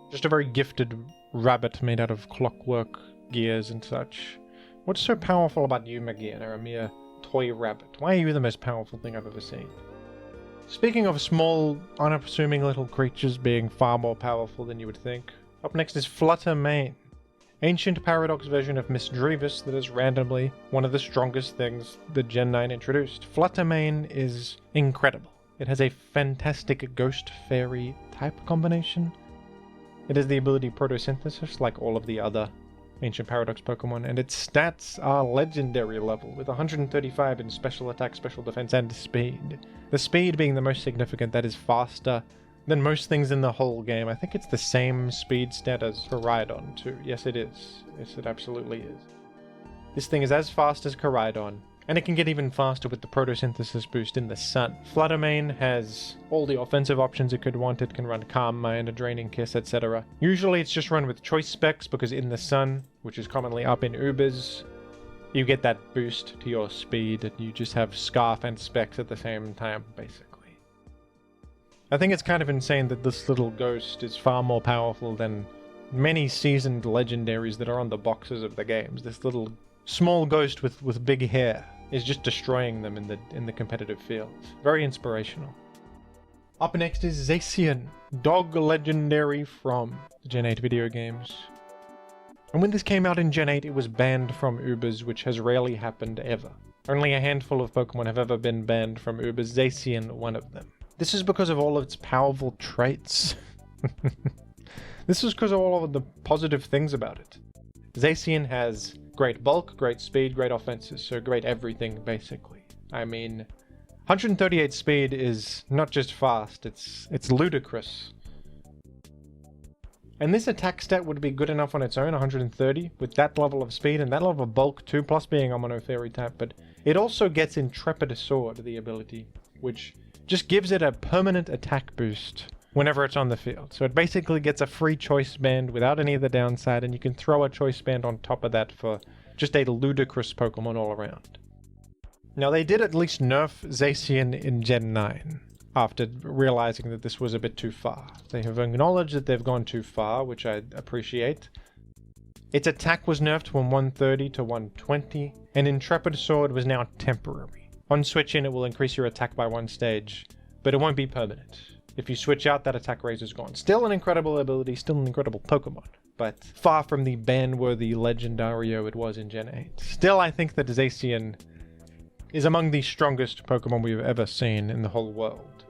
Just a very gifted rabbit made out of clockwork gears and such. What's so powerful about you, Magearna, a mere toy rabbit? Why are you the most powerful thing I've ever seen? Speaking of small, unassuming little creatures being far more powerful than you would think, up next is Fluttermane. Ancient Paradox version of Misdreavus that is randomly one of the strongest things that Gen 9 introduced. Fluttermane is incredible. It has a fantastic Ghost Fairy type combination. It has the ability Photosynthesis like all of the other Ancient Paradox Pokemon, and its stats are legendary level, with 135 in special attack, special defense, and speed. The speed being the most significant, that is faster than most things in the whole game. I think it's the same speed stat as Koraidon too. Yes, it is. Yes, it absolutely is. This thing is as fast as Koraidon, And it can get even faster with the photosynthesis boost in the sun. Fluttermane has all the offensive options it could want. It can run Calm Mind, a Draining Kiss, etc. Usually it's just run with choice specs because in the sun, which is commonly up in Ubers, you get that boost to your speed and you just have Scarf and specs at the same time, basically. I think it's kind of insane that this little ghost is far more powerful than many seasoned legendaries that are on the boxes of the games. This little small ghost with big hair is just destroying them in the competitive fields. Very inspirational. Up next is Zacian, dog legendary from the Gen 8 video games. And when this came out in Gen 8, it was banned from Ubers, which has rarely happened ever. Only a handful of Pokemon have ever been banned from Ubers, Zacian one of them. This is because of all of its powerful traits. This is because of all of the positive things about it. Zacian has great bulk, great speed, great offenses, so great everything, basically. I mean, 138 speed is not just fast, it's ludicrous. And this attack stat would be good enough on its own, 130, with that level of speed and that level of bulk too, plus being a Mono Fairy type, but it also gets Intrepid Sword, the ability, which just gives it a permanent attack boost whenever it's on the field. So it basically gets a free choice band without any of the downside, and you can throw a choice band on top of that for just a ludicrous Pokemon all around. Now they did at least nerf Zacian in Gen 9, after realizing that this was a bit too far. They have acknowledged that they've gone too far, which I appreciate. Its attack was nerfed from 130 to 120, and Intrepid Sword was now temporary. On switch in, it will increase your attack by one stage, but it won't be permanent. If you switch out, that attack raise is gone. Still an incredible ability, still an incredible Pokemon, but far from the ban-worthy Legendario it was in Gen 8. Still, I think that Zacian is among the strongest Pokemon we've ever seen in the whole world.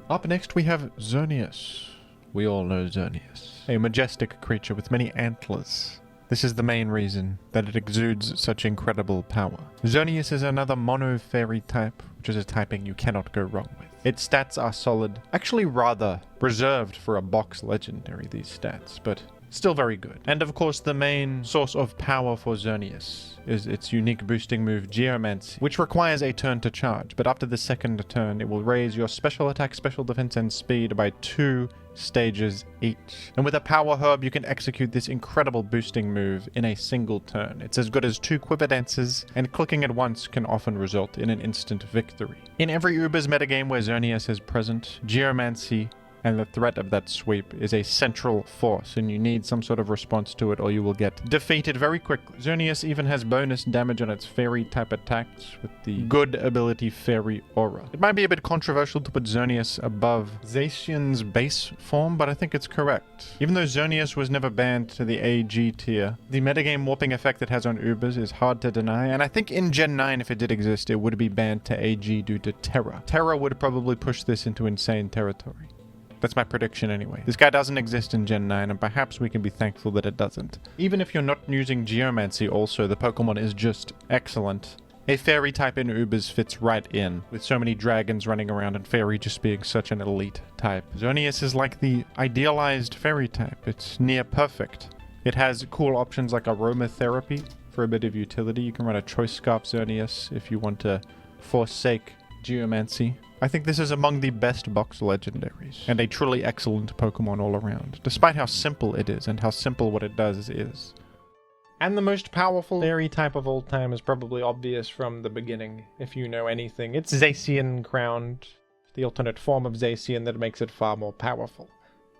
Up next we have Xerneas. We all know Xerneas, a majestic creature with many antlers. This is the main reason that it exudes such incredible power. Xerneas is another Mono Fairy type, which is a typing you cannot go wrong with. Its stats are solid, actually rather reserved for a box legendary, these stats, but still very good. And of course the main source of power for Xerneas is its unique boosting move Geomancy, which requires a turn to charge, but after the second turn it will raise your special attack, special defense and speed by 2 stages each. And with a power herb you can execute this incredible boosting move in a single turn. It's as good as 2 quiver dances, and clicking it once can often result in an instant victory. In every Ubers metagame where Xerneas is present, Geomancy and the threat of that sweep is a central force, and you need some sort of response to it or you will get defeated very quickly. Xerneas even has bonus damage on its fairy type attacks with the good ability Fairy Aura. It might be a bit controversial to put Xerneas above Zacian's base form, but I think it's correct. Even though Xerneas was never banned to the AG tier, the metagame warping effect it has on Ubers is hard to deny, and I think in Gen 9, if it did exist, it would be banned to AG due to Terra. Terra would probably push this into insane territory. That's my prediction anyway. This guy doesn't exist in Gen 9, and perhaps we can be thankful that it doesn't. Even if you're not using Geomancy also, the Pokemon is just excellent. A Fairy type in Ubers fits right in, with so many dragons running around and Fairy just being such an elite type. Xerneas is like the idealized Fairy type. It's near perfect. It has cool options like Aromatherapy for a bit of utility. You can run a Choice Scarf Xerneas if you want to forsake Geomancy. I think this is among the best box legendaries, and a truly excellent Pokemon all around, despite how simple it is, and how simple what it does is. And the most powerful fairy type of all time is probably obvious from the beginning, if you know anything. It's Zacian Crowned, the alternate form of Zacian that makes it far more powerful.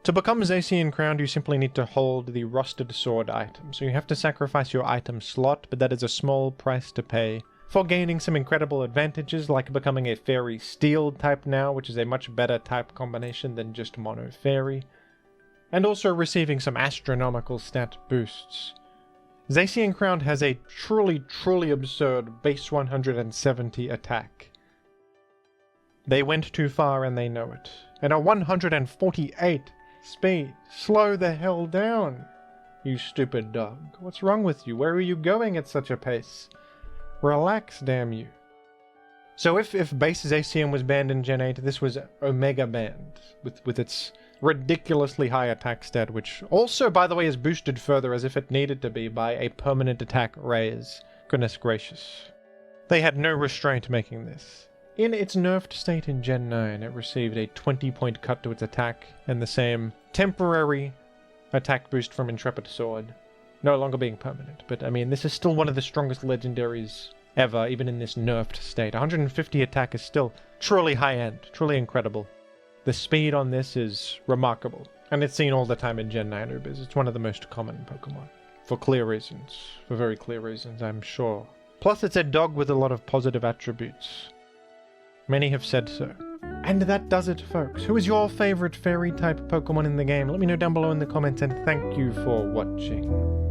To become Zacian Crowned, you simply need to hold the Rusted Sword item, so you have to sacrifice your item slot, but that is a small price to pay for gaining some incredible advantages, like becoming a Fairy Steel type now, which is a much better type combination than just Mono Fairy, and also receiving some astronomical stat boosts. Zacian Crowned has a truly absurd base 170 attack. They went too far and they know it. And a 148 speed. Slow the hell down, you stupid dog. What's wrong with you? Where are you going at such a pace? Relax, damn you. So if base Zacian was banned in Gen 8, this was Omega banned, with its ridiculously high attack stat, which also, by the way, is boosted further as if it needed to be by a permanent attack raise. Goodness gracious. They had no restraint making this. In its nerfed state in Gen 9, it received a 20-point cut to its attack, and the same temporary attack boost from Intrepid Sword, no longer being permanent. But I mean, this is still one of the strongest legendaries ever, even in this nerfed state. 150 attack is still truly high-end, truly incredible. The speed on this is remarkable, and it's seen all the time in Gen 9 Ubers. It's one of the most common Pokemon. For clear reasons. For very clear reasons, I'm sure. Plus, it's a dog with a lot of positive attributes. Many have said so. And that does it, folks. Who is your favorite fairy-type Pokemon in the game? Let me know down below in the comments, and thank you for watching.